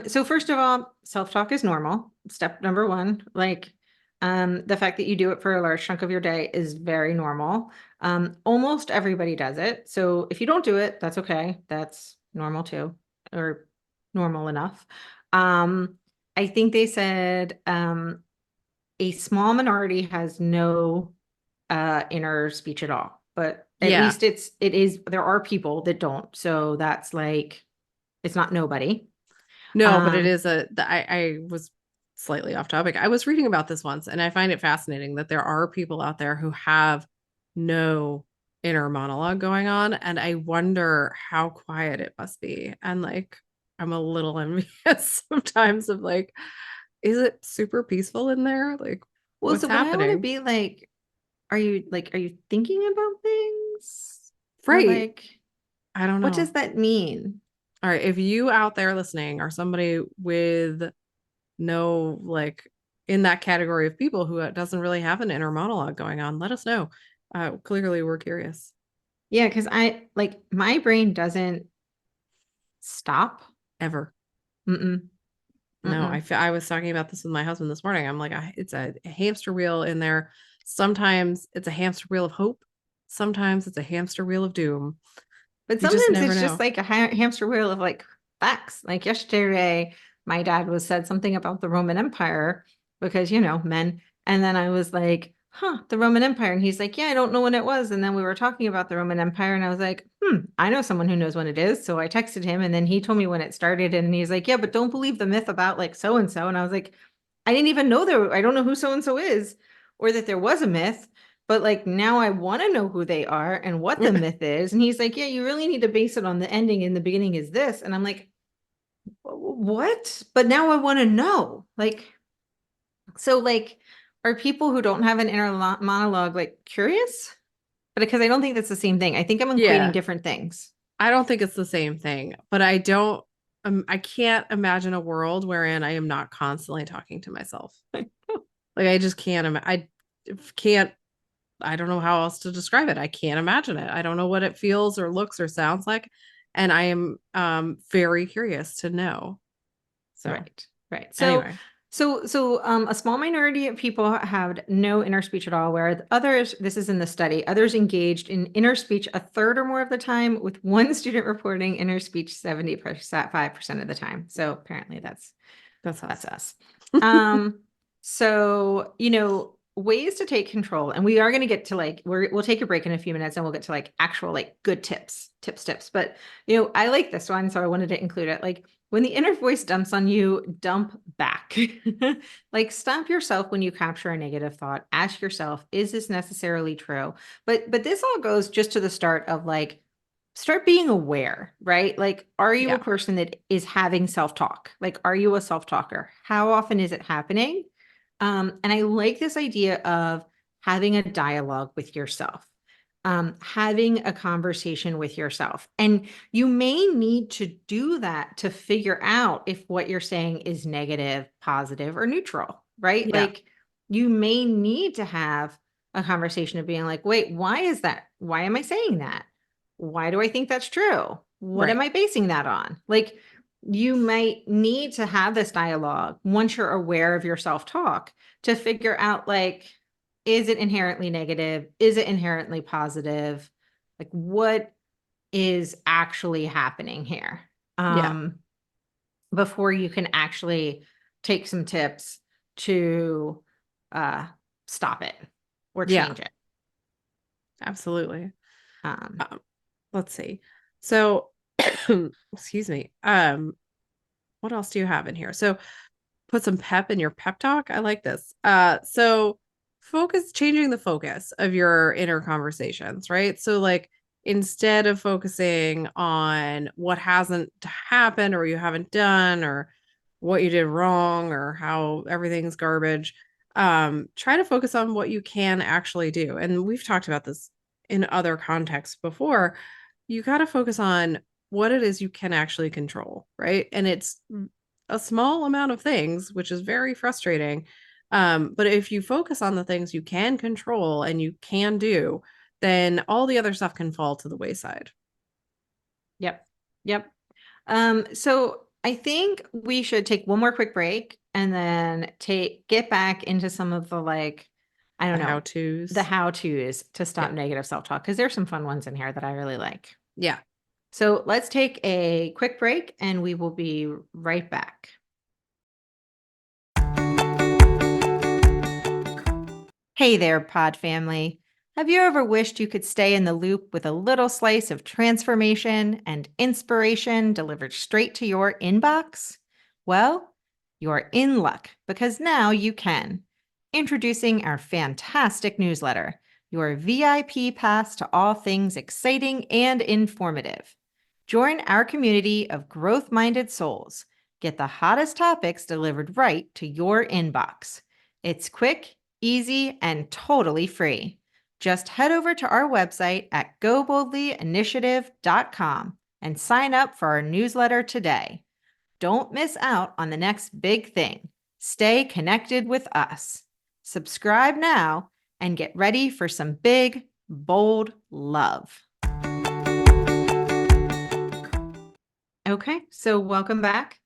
So first of all, self-talk is normal. Step number one, like The fact that you do it for a large chunk of your day is very normal. Almost everybody does it. So if you don't do it, that's okay. That's normal too, or normal enough. Um, I think they said a small minority has no inner speech at all, but at Yeah. least there are people that don't. So that's like, it's not nobody. No, but it Um, is I was slightly off topic. I was reading about this once, and I find it fascinating that there are people out there who have no inner monologue going on, and I wonder how quiet it must be. And like, I'm a little envious sometimes of like, is it super peaceful in there? Like, well, what's so what I want to happening? be like, are you thinking about things? Or Right. like, I don't what does know. that mean? All right, if you out there listening are somebody with no like in that category of people who doesn't really have an inner monologue going on, let us know. Clearly we're curious. Yeah, because I like my brain doesn't stop. Ever. Mm-mm, No, mm-mm. I was talking about this with my husband this morning. I'm like, it's a hamster wheel in there. Sometimes it's a hamster wheel of hope. Sometimes it's a hamster wheel of doom. But You just sometimes never it's just know. like a hamster wheel of like facts. Like yesterday, my dad was said something about the Roman Empire because, men. And then I was like, huh, the Roman Empire. And he's like, yeah, I don't know when it was. And then we were talking about the Roman Empire. And I was like, I know someone who knows when it is. So I texted him and then he told me when it started. And he's like, yeah, but don't believe the myth about like so and so. And I was like, I didn't even know I don't know who so and so is or that there was a myth. But like now I want to know who they are and what the myth is. And he's like, yeah, you really need to base it on the ending and the beginning is this. And I'm like, what? But now I want to know. Like, so like, are people who don't have an inner monologue like curious? But because I don't think that's the same thing. I think I'm equating Yeah, different things. I don't think it's the same thing, but I can't imagine a world wherein I am not constantly talking to myself. Like I just I can't I don't know how else to describe it. I can't imagine it. I don't know what it feels or looks or sounds like. And I am very curious to know. So Right, right. anyway, A small minority of people have no inner speech at all, where others, this is in the study, others engaged in inner speech a third or more of the time, with one student reporting inner speech 75% of the time. So apparently that's that's us. us. Um, ways to take control, and we are going to get to like we'll take a break in a few minutes, and we'll get to like actual like good tips. But I like this one, so I wanted to include it. Like when the inner voice dumps on you, dump back. Like stop yourself when you capture a negative thought. Ask yourself, is this necessarily true? But this all goes just to the start of like start being aware, right? Like, are you a Yeah. person that is having self-talk? Like, are you a self-talker? How often is it happening? And I like this idea of having a dialogue with yourself, having a conversation with yourself. And you may need to do that to figure out if what you're saying is negative, positive, or neutral, right? Yeah. Like, you may need to have a conversation of being like, wait, why is that? Why am I saying that? Why do I think that's true? What am Right. I basing that on? Like, you might need to have this dialogue once you're aware of your self talk to figure out, like, is it inherently negative? Is it inherently positive? Like, what is actually happening here? Yeah. Um, Before you can actually take some tips to uh, stop it or Yeah. change it. Absolutely. Um, Um, let's see. So excuse me. What else do you have in here? So put some pep in your pep talk. I like this. So changing the focus of your inner conversations, right? So like instead of focusing on what hasn't happened or you haven't done or what you did wrong or how everything's garbage, try to focus on what you can actually do. And we've talked about this in other contexts before. You got to focus on what it is you can actually control, right? And it's a small amount of things, which is very frustrating. But if you focus on the things you can control and you can do, then all the other stuff can fall to the wayside. yep. Yep. So I think we should take one more quick break and then get back into some of the like, I don't The know, the how-tos. how-tos to Yeah. stop negative self-talk, because there's some fun ones in here that I really like. Yeah. So let's take a quick break and we will be right back. Hey there, pod family. Have you ever wished you could stay in the loop with a little slice of transformation and inspiration delivered straight to your inbox? Well, you're in luck because now you can. Introducing our fantastic newsletter, your VIP pass to all things exciting and informative. Join our community of growth minded souls. Get the hottest topics delivered right to your inbox. It's quick, easy, and totally free. Just head over to our website at goboldlyinitiative.com and sign up for our newsletter today. Don't miss out on the next big thing. Stay connected with us. Subscribe now and get ready for some big, bold love. Okay, so welcome back.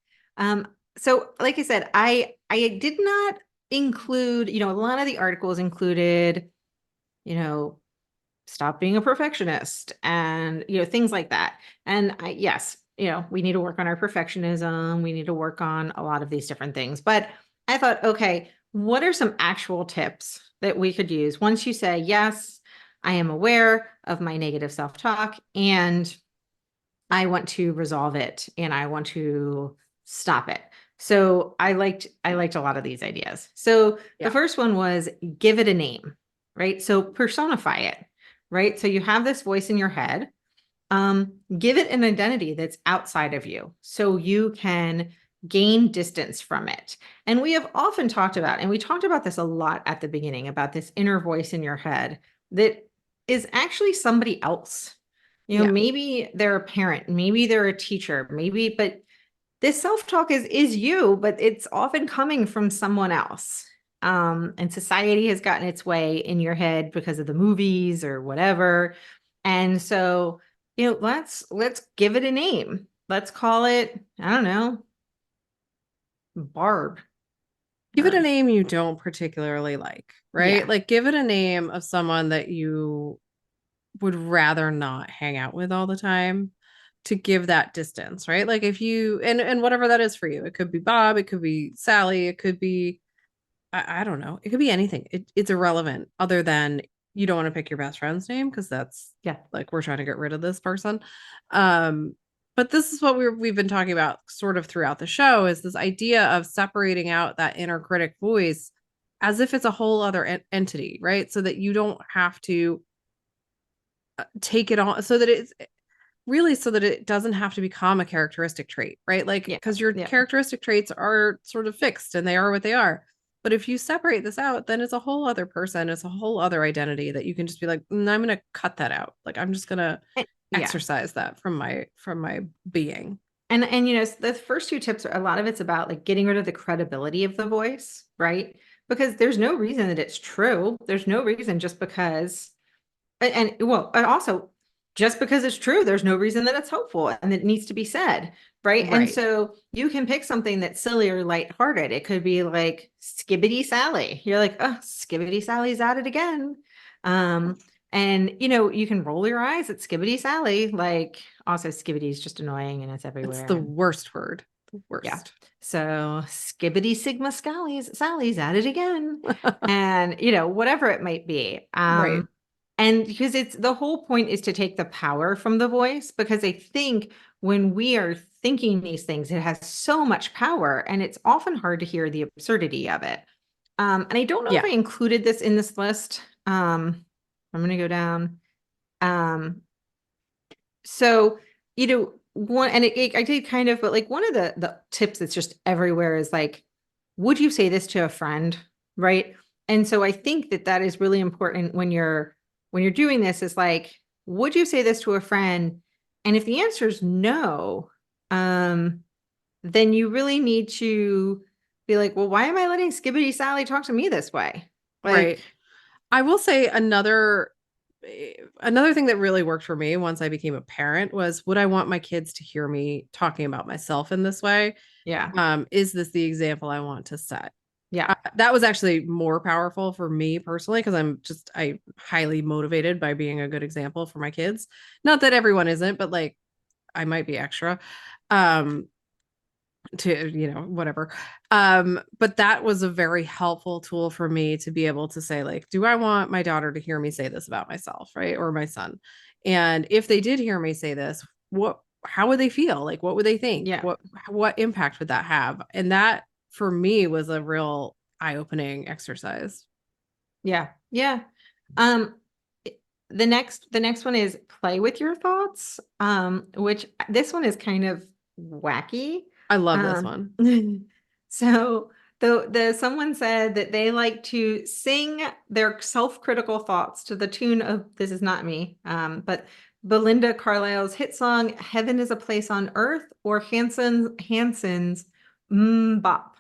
So like I said, I did not include, a lot of the articles included, you know, stop being a perfectionist and, things like that. And yes, we need to work on our perfectionism. We need to work on a lot of these different things. But I thought, okay, what are some actual tips that we could use once you say, yes, I am aware of my negative self-talk and I want to resolve it and I want to stop it. So I liked a lot of these ideas. So the Yeah. first one was give it a name, right? So personify it, right? So you have this voice in your head. Give it an identity that's outside of you so you can gain distance from it. And we have often talked about, and we talked about this a lot at the beginning, about this inner voice in your head that is actually somebody else. Yeah. Maybe they're a parent, maybe they're a teacher, but this self-talk is you, but it's often coming from someone else. And society has gotten its way in your head because of the movies or whatever. And so, let's give it a name. Let's call it, I don't know, Barb Give it a or name you don't particularly like, right? yeah, Like give it a name of someone that you would rather not hang out with all the time to give that distance, right? Like if you and whatever that is for you, it could be Bob, it could be Sally, it could be I don't know, it could be anything. It's irrelevant other than you don't want to pick your best friend's name because that's yeah, like we're trying to get rid of this person. Um, but this is what we've been talking about sort of throughout the show is this idea of separating out that inner critic voice as if it's a whole other entity, right? So that you don't have to take it on so that it's really so that it doesn't have to become a characteristic trait, right? Like, yeah, because your yeah. characteristic traits are sort of fixed and they are what they are. But if you separate this out, then it's a whole other person, it's a whole other identity that you can just be like, I'm gonna cut that out. Like I'm just gonna Yeah. exercise that from my being. And the first two tips are a lot of it's about like getting rid of the credibility of the voice, right? Because there's no reason that it's true. There's no reason just because and also just because it's true, there's no reason that it's helpful and it needs to be said, right? And Right. so you can pick something that's silly or lighthearted. It could be like Skibbity Sally. You're like, oh, Skibbity Sally's at it again. Um, and you can roll your eyes at Skibbity Sally. Like also Skibbity is just annoying and it's It's everywhere. the And worst word. The yeah. worst. So Skibbity Sigma Sally's at it again. And whatever it might be. Right. And because it's the whole point is to take the power from the voice, because I think when we are thinking these things, it has so much power and it's often hard to hear the absurdity of it. And I don't know if Yeah. I included this in this list. I'm going to go down. Um, so, one, and I did kind of, but like one of the tips that's just everywhere is like, would you say this to a friend? Right. And so I think that is really important when you're doing this is like, would you say this to a friend? And if the answer is no, um, then you really need to be like, well, why am I letting Skibbity Sally talk to me this way? Right. Like, I will say another another thing that really worked for me once I became a parent was, would I want my kids to hear me talking about myself in this way? Yeah. Is this the example I want to set? Yeah. That was actually more powerful for me personally because I highly motivated by being a good example for my kids. Not that everyone isn't, but like I might be extra. Um, to whatever, but that was a very helpful tool for me to be able to say, like, do I want my daughter to hear me say this about myself, right, or my son? And if they did hear me say this, how would they feel? Like, what would they think? Yeah. What impact would that have? And that for me was a real eye-opening exercise. Yeah. Yeah. Um, the next one is play with your thoughts, which this one is kind of wacky. I love this Um, one. so the someone said that they like to sing their self-critical thoughts to the tune of, this is not me, but Belinda Carlisle's hit song "Heaven is a Place on Earth" or Hanson's Bop.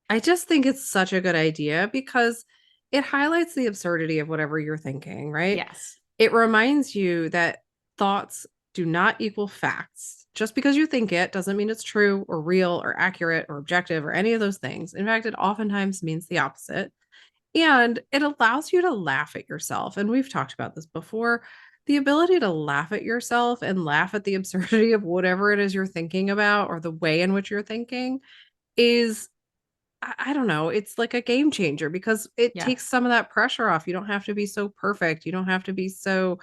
I just think it's such a good idea because it highlights the absurdity of whatever you're thinking, right? Yes. It reminds you that thoughts do not equal facts. Just because you think it doesn't mean it's true or real or accurate or objective or any of those things. In fact, it oftentimes means the opposite. And it allows you to laugh at yourself. And we've talked about this before. The ability to laugh at yourself and laugh at the absurdity of whatever it is you're thinking about or the way in which you're thinking is, I don't know, it's like a game changer because it Yeah. takes some of that pressure off. You don't have to be so perfect. You don't have to be so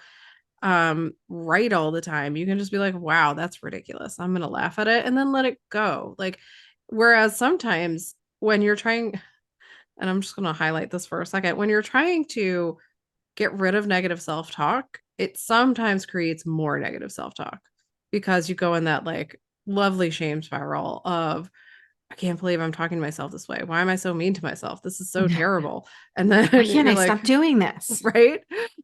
right all the time. You can just be like, wow, that's ridiculous. I'm going to laugh at it and then let it go. Like, whereas sometimes when you're trying, and I'm just going to highlight this for a second, when you're trying to get rid of negative self-talk, it sometimes creates more negative self-talk because you go in that like lovely shame spiral of, I can't believe I'm talking to myself this way. Why am I so mean to myself? This is so terrible. And Why then can't you're I like, stop doing this? right?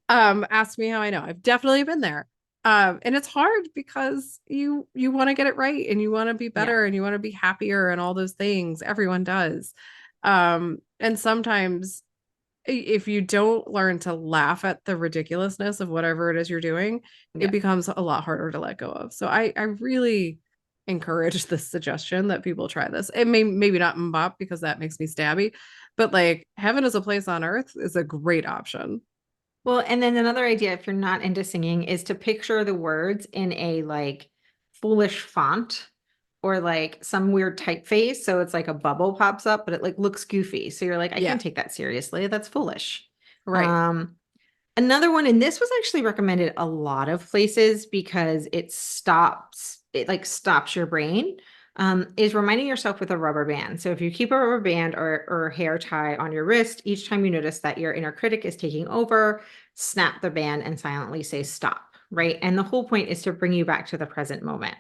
Ask me how I know. I've definitely been there. And it's hard because you want to get it right and you want to be Yeah. better and you want to be happier and all those things. Everyone does. And sometimes if you don't learn to laugh at the ridiculousness of whatever it is you're doing, it Yeah. becomes a lot harder to let go of. So I really encourage this suggestion that people try this. It maybe not mbop because that makes me stabby, but like heaven is a place on earth is a great option. Well, and then another idea, if you're not into singing, is to picture the words in a like foolish font or like some weird typeface. So it's like a bubble pops up, but it like looks goofy. So you're like, I Yeah, can't take that seriously. That's foolish. right. Um, Another one, and this was actually recommended a lot of places because it stops your brain, is reminding yourself with a rubber band. So if you keep a rubber band or hair tie on your wrist, each time you notice that your inner critic is taking over, snap the band and silently say stop, right? And the whole point is to bring you back to the present moment,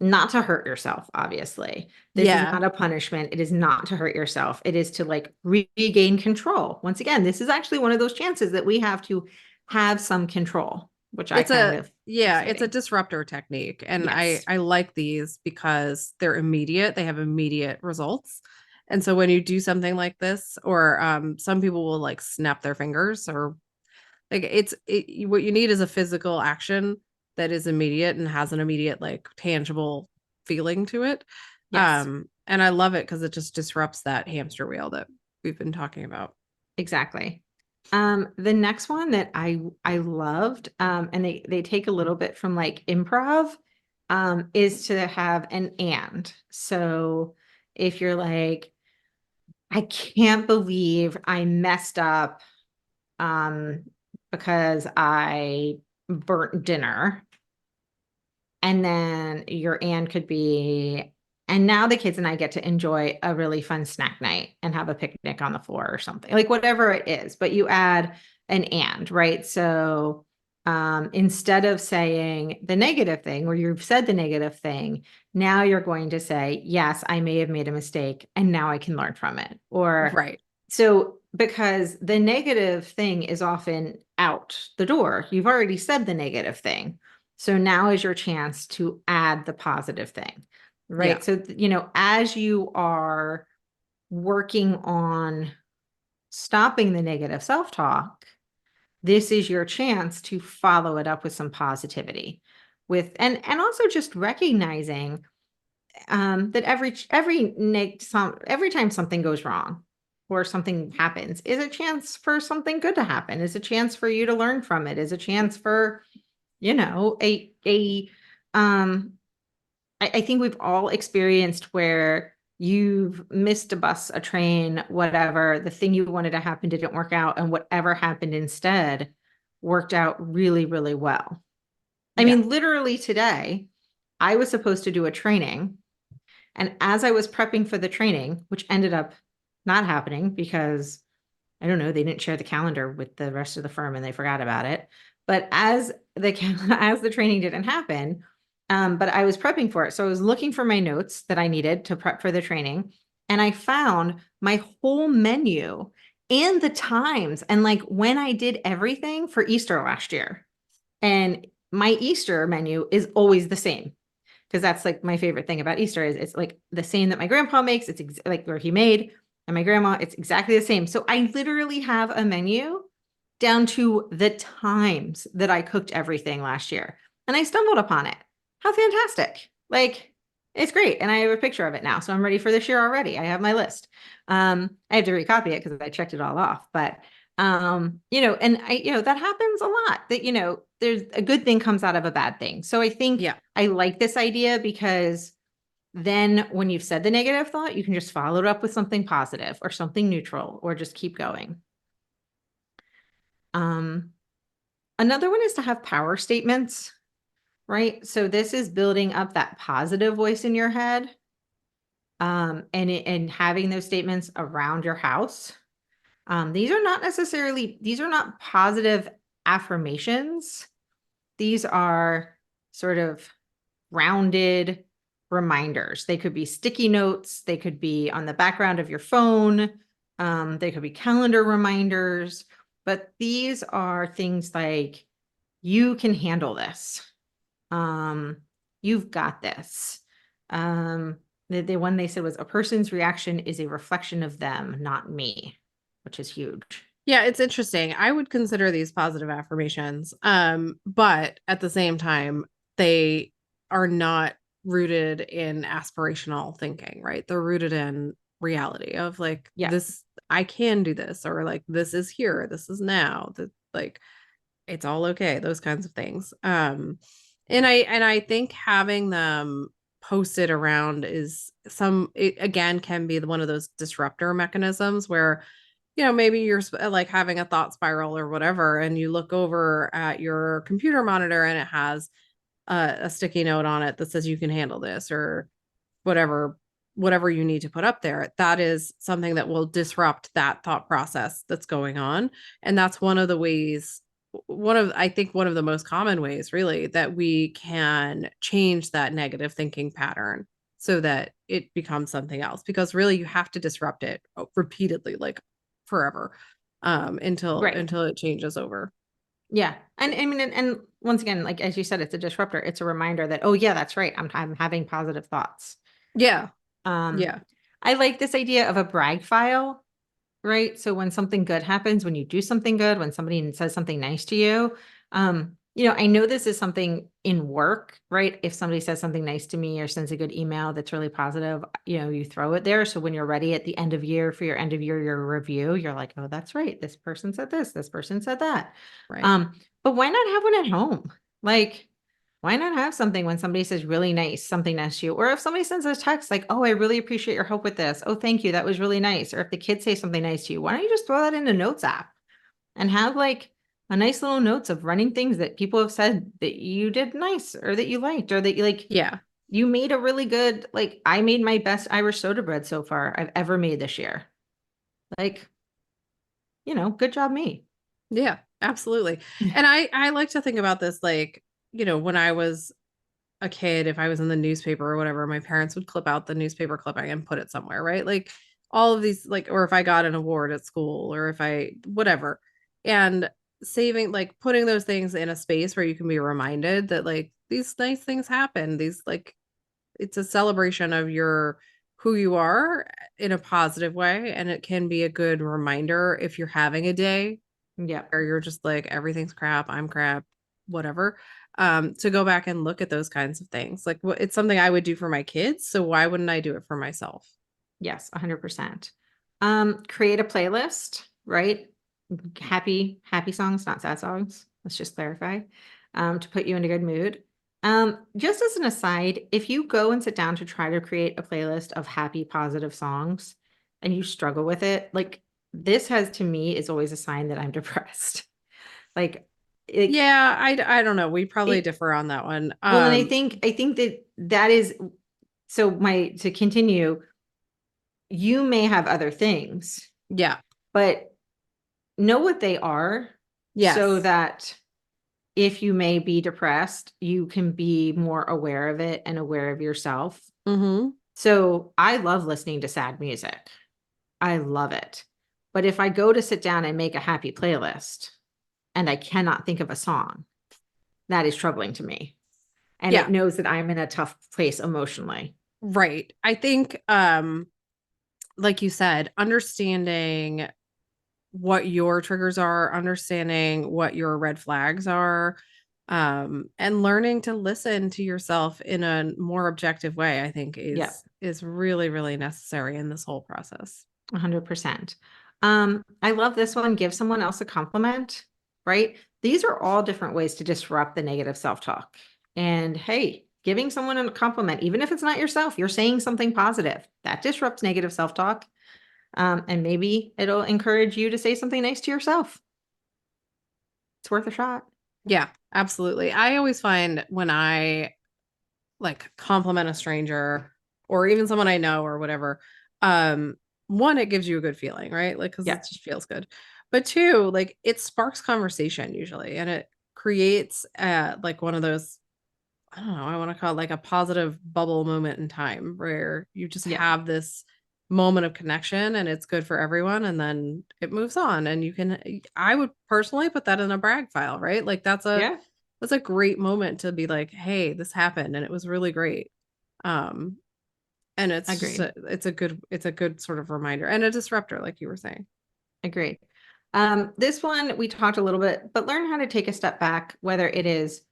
not to hurt yourself, obviously. This is Yeah. not a punishment. It is not to hurt yourself. It is to like regain control. Once again, this is actually one of those chances that we have to have some control, which I It's find a of it's a exciting. disruptor technique and I Yes. I like these because they're immediate, they have immediate results. And so when you do something like this or some people will like snap their fingers or like what you need is a physical action that is immediate and has an immediate like tangible feeling to it. Yes, And I love it because it just disrupts that hamster wheel that we've been talking about. exactly. The next one that I loved, and they take a little bit from like improv, is to have an and. So if you're like, I can't believe I messed up, um, because I burnt dinner. And then your and could be, and now the kids and I get to enjoy a really fun snack night and have a picnic on the floor or something, like whatever it is. But you add an and, right? So instead of saying the negative thing or you've said the negative thing, now you're going to say, yes, I may have made a mistake and now I can learn from it. Or Right. so because the negative thing is often out the door, you've already said the negative thing. So now is your chance to add the positive thing, Yeah. right? So, as you are working on stopping the negative self talk, this is your chance to follow it up with some positivity with, and also just recognizing that every time something goes wrong or something happens is a chance for something good to happen, is a chance for you to learn from it, is a chance for, you know, I think we've all experienced where you've missed a bus, a train, whatever, the thing you wanted to happen didn't work out, and whatever happened instead worked out really, really well. I Yeah. mean, literally today, I was supposed to do a training, and as I was prepping for the training, which ended up not happening because I don't know, they didn't share the calendar with the rest of the firm and they forgot about it. But as the as the training didn't happen, but I was prepping for it. So I was looking for my notes that I needed to prep for the training. And I found my whole menu and the times and like when I did everything for Easter last year. And my Easter menu is always the same because that's like my favorite thing about Easter is it's like the same that my grandpa makes. It's like where he made, and my grandma, it's exactly the same. So I literally have a menu down to the times that I cooked everything last year. And I stumbled upon it. How fantastic. Like it's great. And I have a picture of it now. So I'm ready for this year already. I have my list. I have to recopy it because I checked it all off. But and that happens a lot that, there's a good thing comes out of a bad thing. So I think Yeah. I like this idea because then when you've said the negative thought, you can just follow it up with something positive or something neutral or just keep going. Um, Another one is to have power statements, right? So this is building up that positive voice in your head, and having those statements around your house. These are not positive affirmations. These are sort of rounded reminders. They could be sticky notes. They could be on the background of your phone. They could be calendar reminders. But these are things like, you can handle this. You've got this. The one they said was, a person's reaction is a reflection of them, not me, which is huge. Yeah, it's interesting. I would consider these positive affirmations. But at the same time, they are not rooted in aspirational thinking, right? They're rooted in reality of like Yeah, this, I can do this, or like this is here, this is now, that like it's all okay, those kinds of things. And I think having them posted around is it again can be one of those disruptor mechanisms where maybe you're like having a thought spiral or whatever, and you look over at your computer monitor and it has a sticky note on it that says you can handle this, or whatever you need to put up there. That is something that will disrupt that thought process that's going on. And that's one of the ways, I think one of the most common ways really that we can change that negative thinking pattern so that it becomes something else, because really you have to disrupt it repeatedly, like forever, until right. it changes over. Yeah. And I mean, and once again, like as you said, it's a disruptor. It's a reminder that, oh yeah, that's right. I'm having positive thoughts. Yeah. Um, Yeah. I like this idea of a brag file, right? So when something good happens, when you do something good, when somebody says something nice to you, I know this is something in work, right? If somebody says something nice to me or sends a good email that's really positive, you throw it there. So when you're ready at the end of year for your end of year review, you're like, oh, that's right. This person said this person said that. Right. Um, but why not have one at home? Like, why not have something when somebody says really nice, something nice to you? Or if somebody sends a text like, oh, I really appreciate your help with this. Oh, thank you. That was really nice. Or if the kids say something nice to you, why don't you just throw that in a notes app and have like a nice little notes of running things that people have said that you did nice or that you liked or that you like, Yeah. you made a really good, like I made my best Irish soda bread so far I've ever made this year. Like, good job me. Yeah, absolutely. And I like to think about this like, when I was a kid, if I was in the newspaper or whatever, my parents would clip out the newspaper clipping and put it somewhere, right? Like all of these, like, or if I got an award at school, or if I whatever. And saving, like putting those things in a space where you can be reminded that like these nice things happen. These like it's a celebration of your who you are in a positive way, and it can be a good reminder if you're having a day Yep. where you're just like, everything's crap, I'm crap, whatever. To go back and look at those kinds of things. Like, it's something I would do for my kids. So why wouldn't I do it for myself? Yes, 100%. Create a playlist, right? Happy songs, not sad songs. Let's just clarify. To put you in a good mood. Just as an aside, if you go and sit down to try to create a playlist of happy, positive songs and you struggle with it, like this has to me is always a sign that I'm depressed. Like it, Yeah, I don't know. We probably it, differ on that one. well, and I think that that is so to continue, you may have other things, Yeah. but know what they are so Yes. that if you may be depressed, you can be more aware of it and aware of yourself. Mm-hmm. So I love listening to sad music. I love it. But if I go to sit down and make a happy playlist and I cannot think of a song, that is troubling to me. And it Yeah. knows that I'm in a tough place emotionally. Right. I think, like you said, understanding what your triggers are, understanding what your red flags are, and learning to listen to yourself in a more objective way, I think Yeah, is really, really necessary in this whole process. 100%. I love this one. Give someone else a compliment, right? These are all different ways to disrupt the negative self-talk. And hey, giving someone a compliment, even if it's not yourself, you're saying something positive. That disrupts negative self-talk. And maybe it'll encourage you to say something nice to yourself. It's worth a shot. Yeah, absolutely. I always find when I like compliment a stranger or even someone I know or whatever, um, one, it gives you a good feeling, right? Like, because it Yeah. just feels good. But two, like it sparks conversation usually and it creates like one of those, I don't know, I want to call it like a positive bubble moment in time where you just Yeah. have this moment of connection and it's good for everyone and then it moves on and you can, I would personally put that in a brag file, right? Like Yeah. that's a great moment to be like, hey, this happened and it was really great. Um and it's just Agreed. it's a good sort of reminder and a disruptor like you were saying. Agreed. This one we talked a little bit, but learn how to take a step back, whether it is,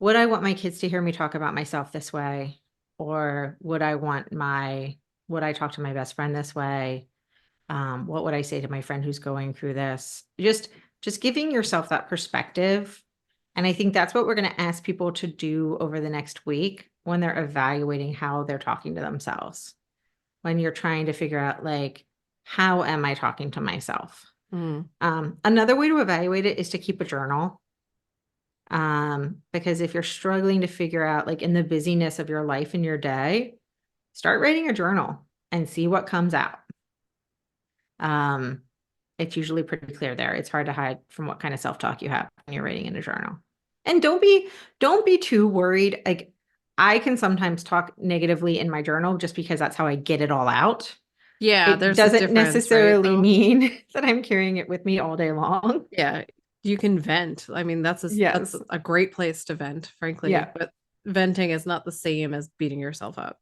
would I want my kids to hear me talk about myself this way? Or would I talk to my best friend this way? What would I say to my friend who's going through this? Just giving yourself that perspective. And I think that's what we're going to ask people to do over the next week when they're evaluating how they're talking to themselves. When you're trying to figure out, like, how am I talking to myself? Mm. Another way to evaluate it is to keep a journal. Because if you're struggling to figure out, like in the busyness of your life and your day, start writing a journal and see what comes out. Um, it's usually pretty clear there. It's hard to hide from what kind of self-talk you have when you're writing in a journal. And don't be too worried. Like I can sometimes talk negatively in my journal just because that's how I get it all out. Yeah, It there's a doesn't difference, right? necessarily Though. mean that I'm carrying it with me all day long. Yeah, you can vent. I mean, that's Yes. a great place to vent, frankly, Yeah. but venting is not the same as beating yourself up.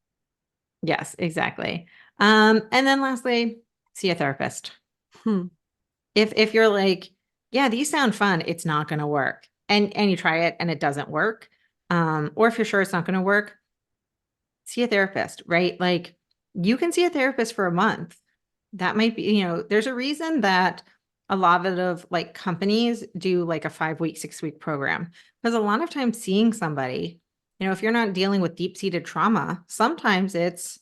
Yes, exactly. And then lastly, see a therapist. Hmm. If you're like, yeah, these sound fun, it's not going to work. And you try it and it doesn't work. Or if you're sure it's not going to work, see a therapist, right? Like you can see a therapist for a month. That might be, there's a reason that a lot of like companies do like a 5 week, 6 week program. Because a lot of times seeing somebody, if you're not dealing with deep-seated trauma, sometimes it's,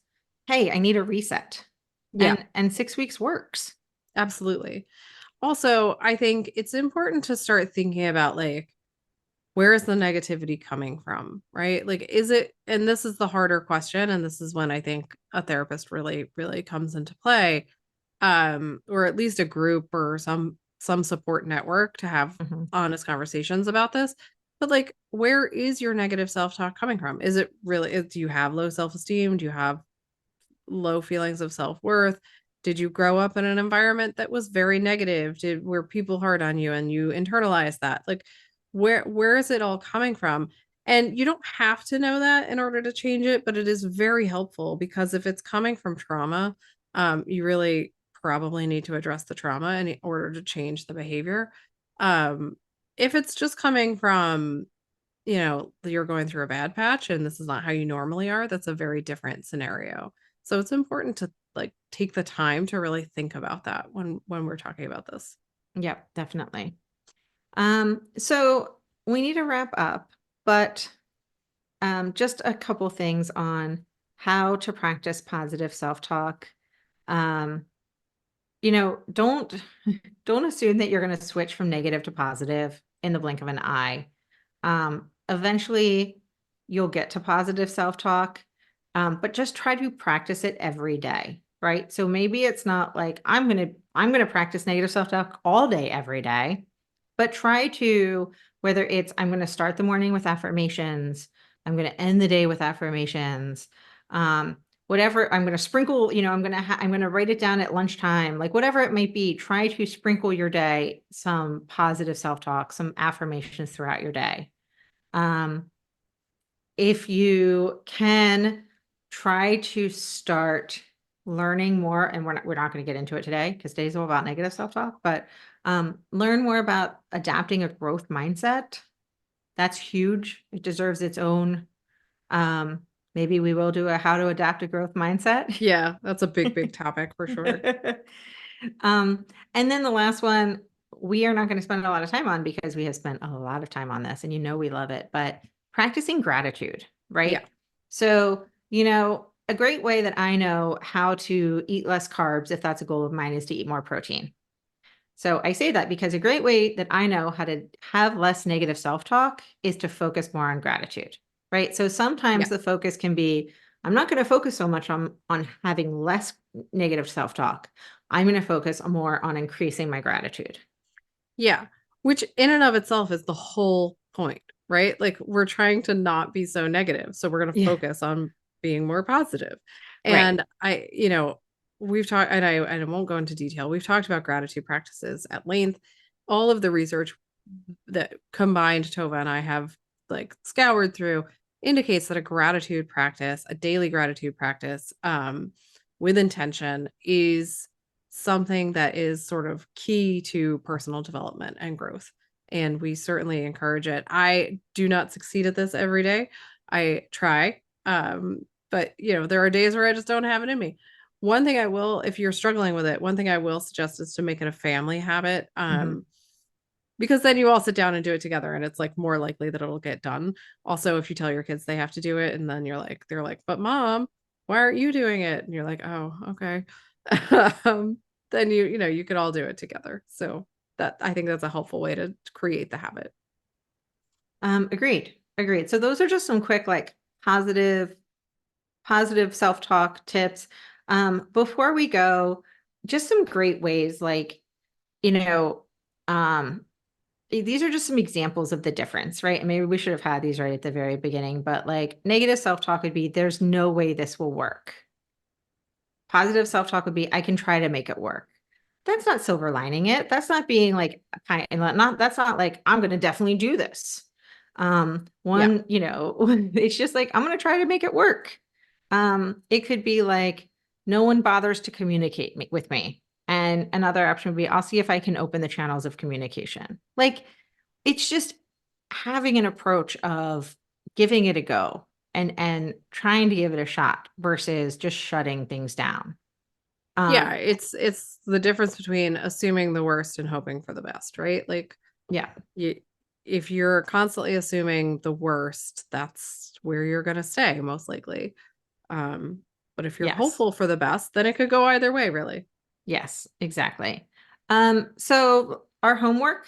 hey, I need a reset. Yeah, And 6 weeks works. absolutely. Also, I think it's important to start thinking about like, where is the negativity coming from, right? Like, is it, and this is the harder question, and this is when I think a therapist really, really comes into play, or at least a group or some support network to have Mhm. honest conversations about this. But like, where is your negative self-talk coming from? Is it really, do you have low self-esteem? Do you have low feelings of self-worth? Did you grow up in an environment that was very negative? Were people hard on you and you internalized that? Like where is it all coming from? And you don't have to know that in order to change it, but it is very helpful because if it's coming from trauma, you really probably need to address the trauma in order to change the behavior. Um, if it's just coming from, you're going through a bad patch and this is not how you normally are, that's a very different scenario. So it's important to like take the time to really think about that when we're talking about this. Yep, definitely. So we need to wrap up, but just a couple things on how to practice positive self-talk. Um, don't don't assume that you're going to switch from negative to positive in the blink of an eye. Eventually you'll get to positive self-talk, but just try to practice it every day, right? So maybe it's not like I'm gonna practice negative self-talk all day, every day, but try to, whether it's I'm gonna start the morning with affirmations, I'm gonna end the day with affirmations, um, whatever, I'm gonna sprinkle, I'm gonna write it down at lunchtime, like whatever it might be, try to sprinkle your day some positive self-talk, some affirmations throughout your day. Um, if you can, try to start learning more, and we're not going to get into it today because today's all about negative self-talk, but learn more about adapting a growth mindset. That's huge. It deserves its own. Um, Maybe we will do a how to adapt a growth mindset. Yeah, that's a big, big topic for sure. Um, and then the last one, we are not going to spend a lot of time on because we have spent a lot of time on this and we love it, but practicing gratitude, Yeah. right? So, a great way that I know how to eat less carbs, if that's a goal of mine, is to eat more protein. So I say that because a great way that I know how to have less negative self-talk is to focus more on gratitude, right? So sometimes Yeah. the focus can be, I'm not going to focus so much on having less negative self-talk. I'm going to focus more on increasing my gratitude. Yeah. Which in and of itself is the whole point, right? Like we're trying to not be so negative. So we're going to Yeah. focus on being more positive. Right. And we've talked, and I won't go into detail. We've talked about gratitude practices at length. All of the research that combined Tova and I have like scoured through indicates that a gratitude practice, a daily gratitude practice, with intention is something that is sort of key to personal development and growth. And we certainly encourage it. I do not succeed at this every day. I try. But there are days where I just don't have it in me. One thing I will, if you're struggling with it, one thing I will suggest is to make it a family habit. Mhm. Because then you all sit down and do it together and it's like more likely that it'll get done. Also, if you tell your kids they have to do it and then they're like, but mom, why aren't you doing it? And you're like, oh, okay. um, then you could all do it together. So that I think that's a helpful way to create the habit. Agreed. Agreed. So those are just some quick, like positive self-talk tips. Before we go, just some great ways, like, you know, um, these are just some examples of the difference, right? And maybe we should have had these right at the very beginning, but like negative self-talk would be, there's no way this will work. Positive self-talk would be, I can try to make it work. That's not silver lining it. That's not being like kind and not that's not like I'm going to definitely do this. Yeah. It's just like I'm going to try to make it work. It could be like no one bothers to communicate with me. And another option would be I'll see if I can open the channels of communication. Like it's just having an approach of giving it a go and trying to give it a shot versus just shutting things down. Yeah, Um, it's the difference between assuming the worst and hoping for the best, right? Like yeah, you if you're constantly assuming the worst, that's where you're going to stay most likely. Um, but if you're yes. hopeful for the best, then it could go either way, really. Yes, exactly. So our homework,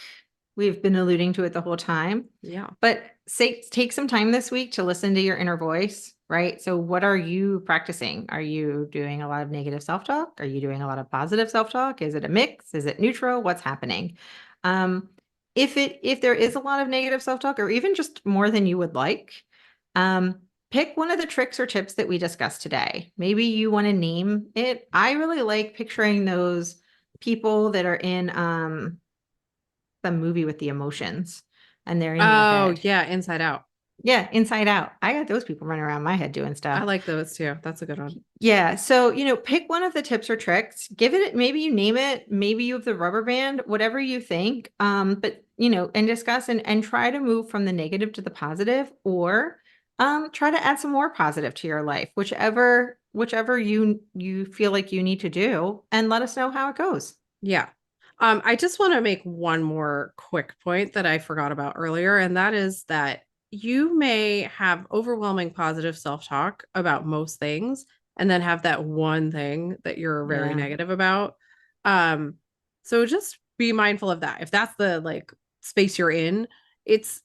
we've been alluding to it the whole time, Yeah. but take some time this week to listen to your inner voice, right? So what are you practicing? Are you doing a lot of negative self-talk? Are you doing a lot of positive self-talk? Is it a mix? Is it neutral? What's happening? Um, if there is a lot of negative self-talk or even just more than you would like, um, pick one of the tricks or tips that we discussed today. Maybe you want to name it. I really like picturing those people that are in the movie with the emotions and they're in your Oh, head. yeah, Inside Out. Yeah, inside out. I got those people running around my head doing stuff. I like those too. That's a good one. Yeah. So, pick one of the tips or tricks, give it, maybe you name it, maybe you have the rubber band, whatever you think. But, and discuss and try to move from the negative to the positive, or try to add some more positive to your life, whichever you feel like you need to do, and let us know how it goes. Yeah. I just want to make one more quick point that I forgot about earlier, and that is that you may have overwhelming positive self-talk about most things, and then have that one thing that you're very Yeah. negative about. Um, so just be mindful of that. If that's the like space you're in, it's,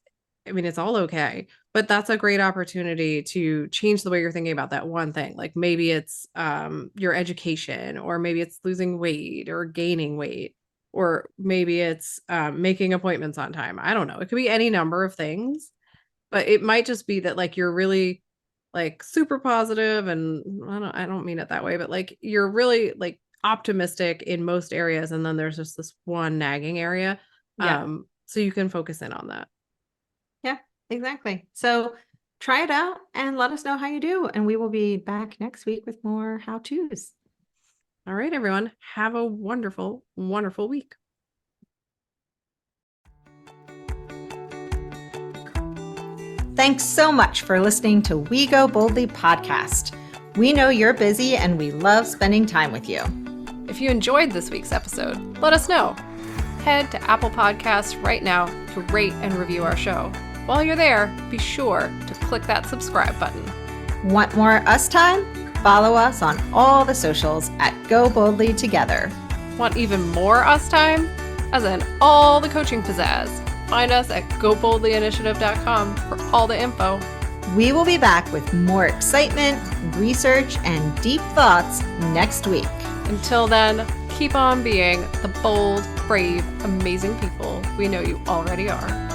I mean, it's all okay, but that's a great opportunity to change the way you're thinking about that one thing. Like maybe it's your education, or maybe it's losing weight or gaining weight, or maybe it's making appointments on time. I don't know. It could be any number of things, but it might just be that like you're really like super positive, and I don't mean it that way, but like you're really like optimistic in most areas, and then there's just this one nagging area. Yeah. So you can focus in on that. Yeah, exactly. So try it out and let us know how you do. And we will be back next week with more how-tos. All right, everyone. Have a wonderful, wonderful week. Thanks so much for listening to We Go Boldly podcast. We know you're busy and we love spending time with you. If you enjoyed this week's episode, let us know. Head to Apple Podcasts right now to rate and review our show. While you're there, be sure to click that subscribe button. Want more us time? Follow us on all the socials at Go Boldly Together. Want even more us time? As in all the coaching pizzazz. Find us at goboldlyinitiative.com for all the info. We will be back with more excitement, research, and deep thoughts next week. Until then, keep on being the bold, brave, amazing people we know you already are.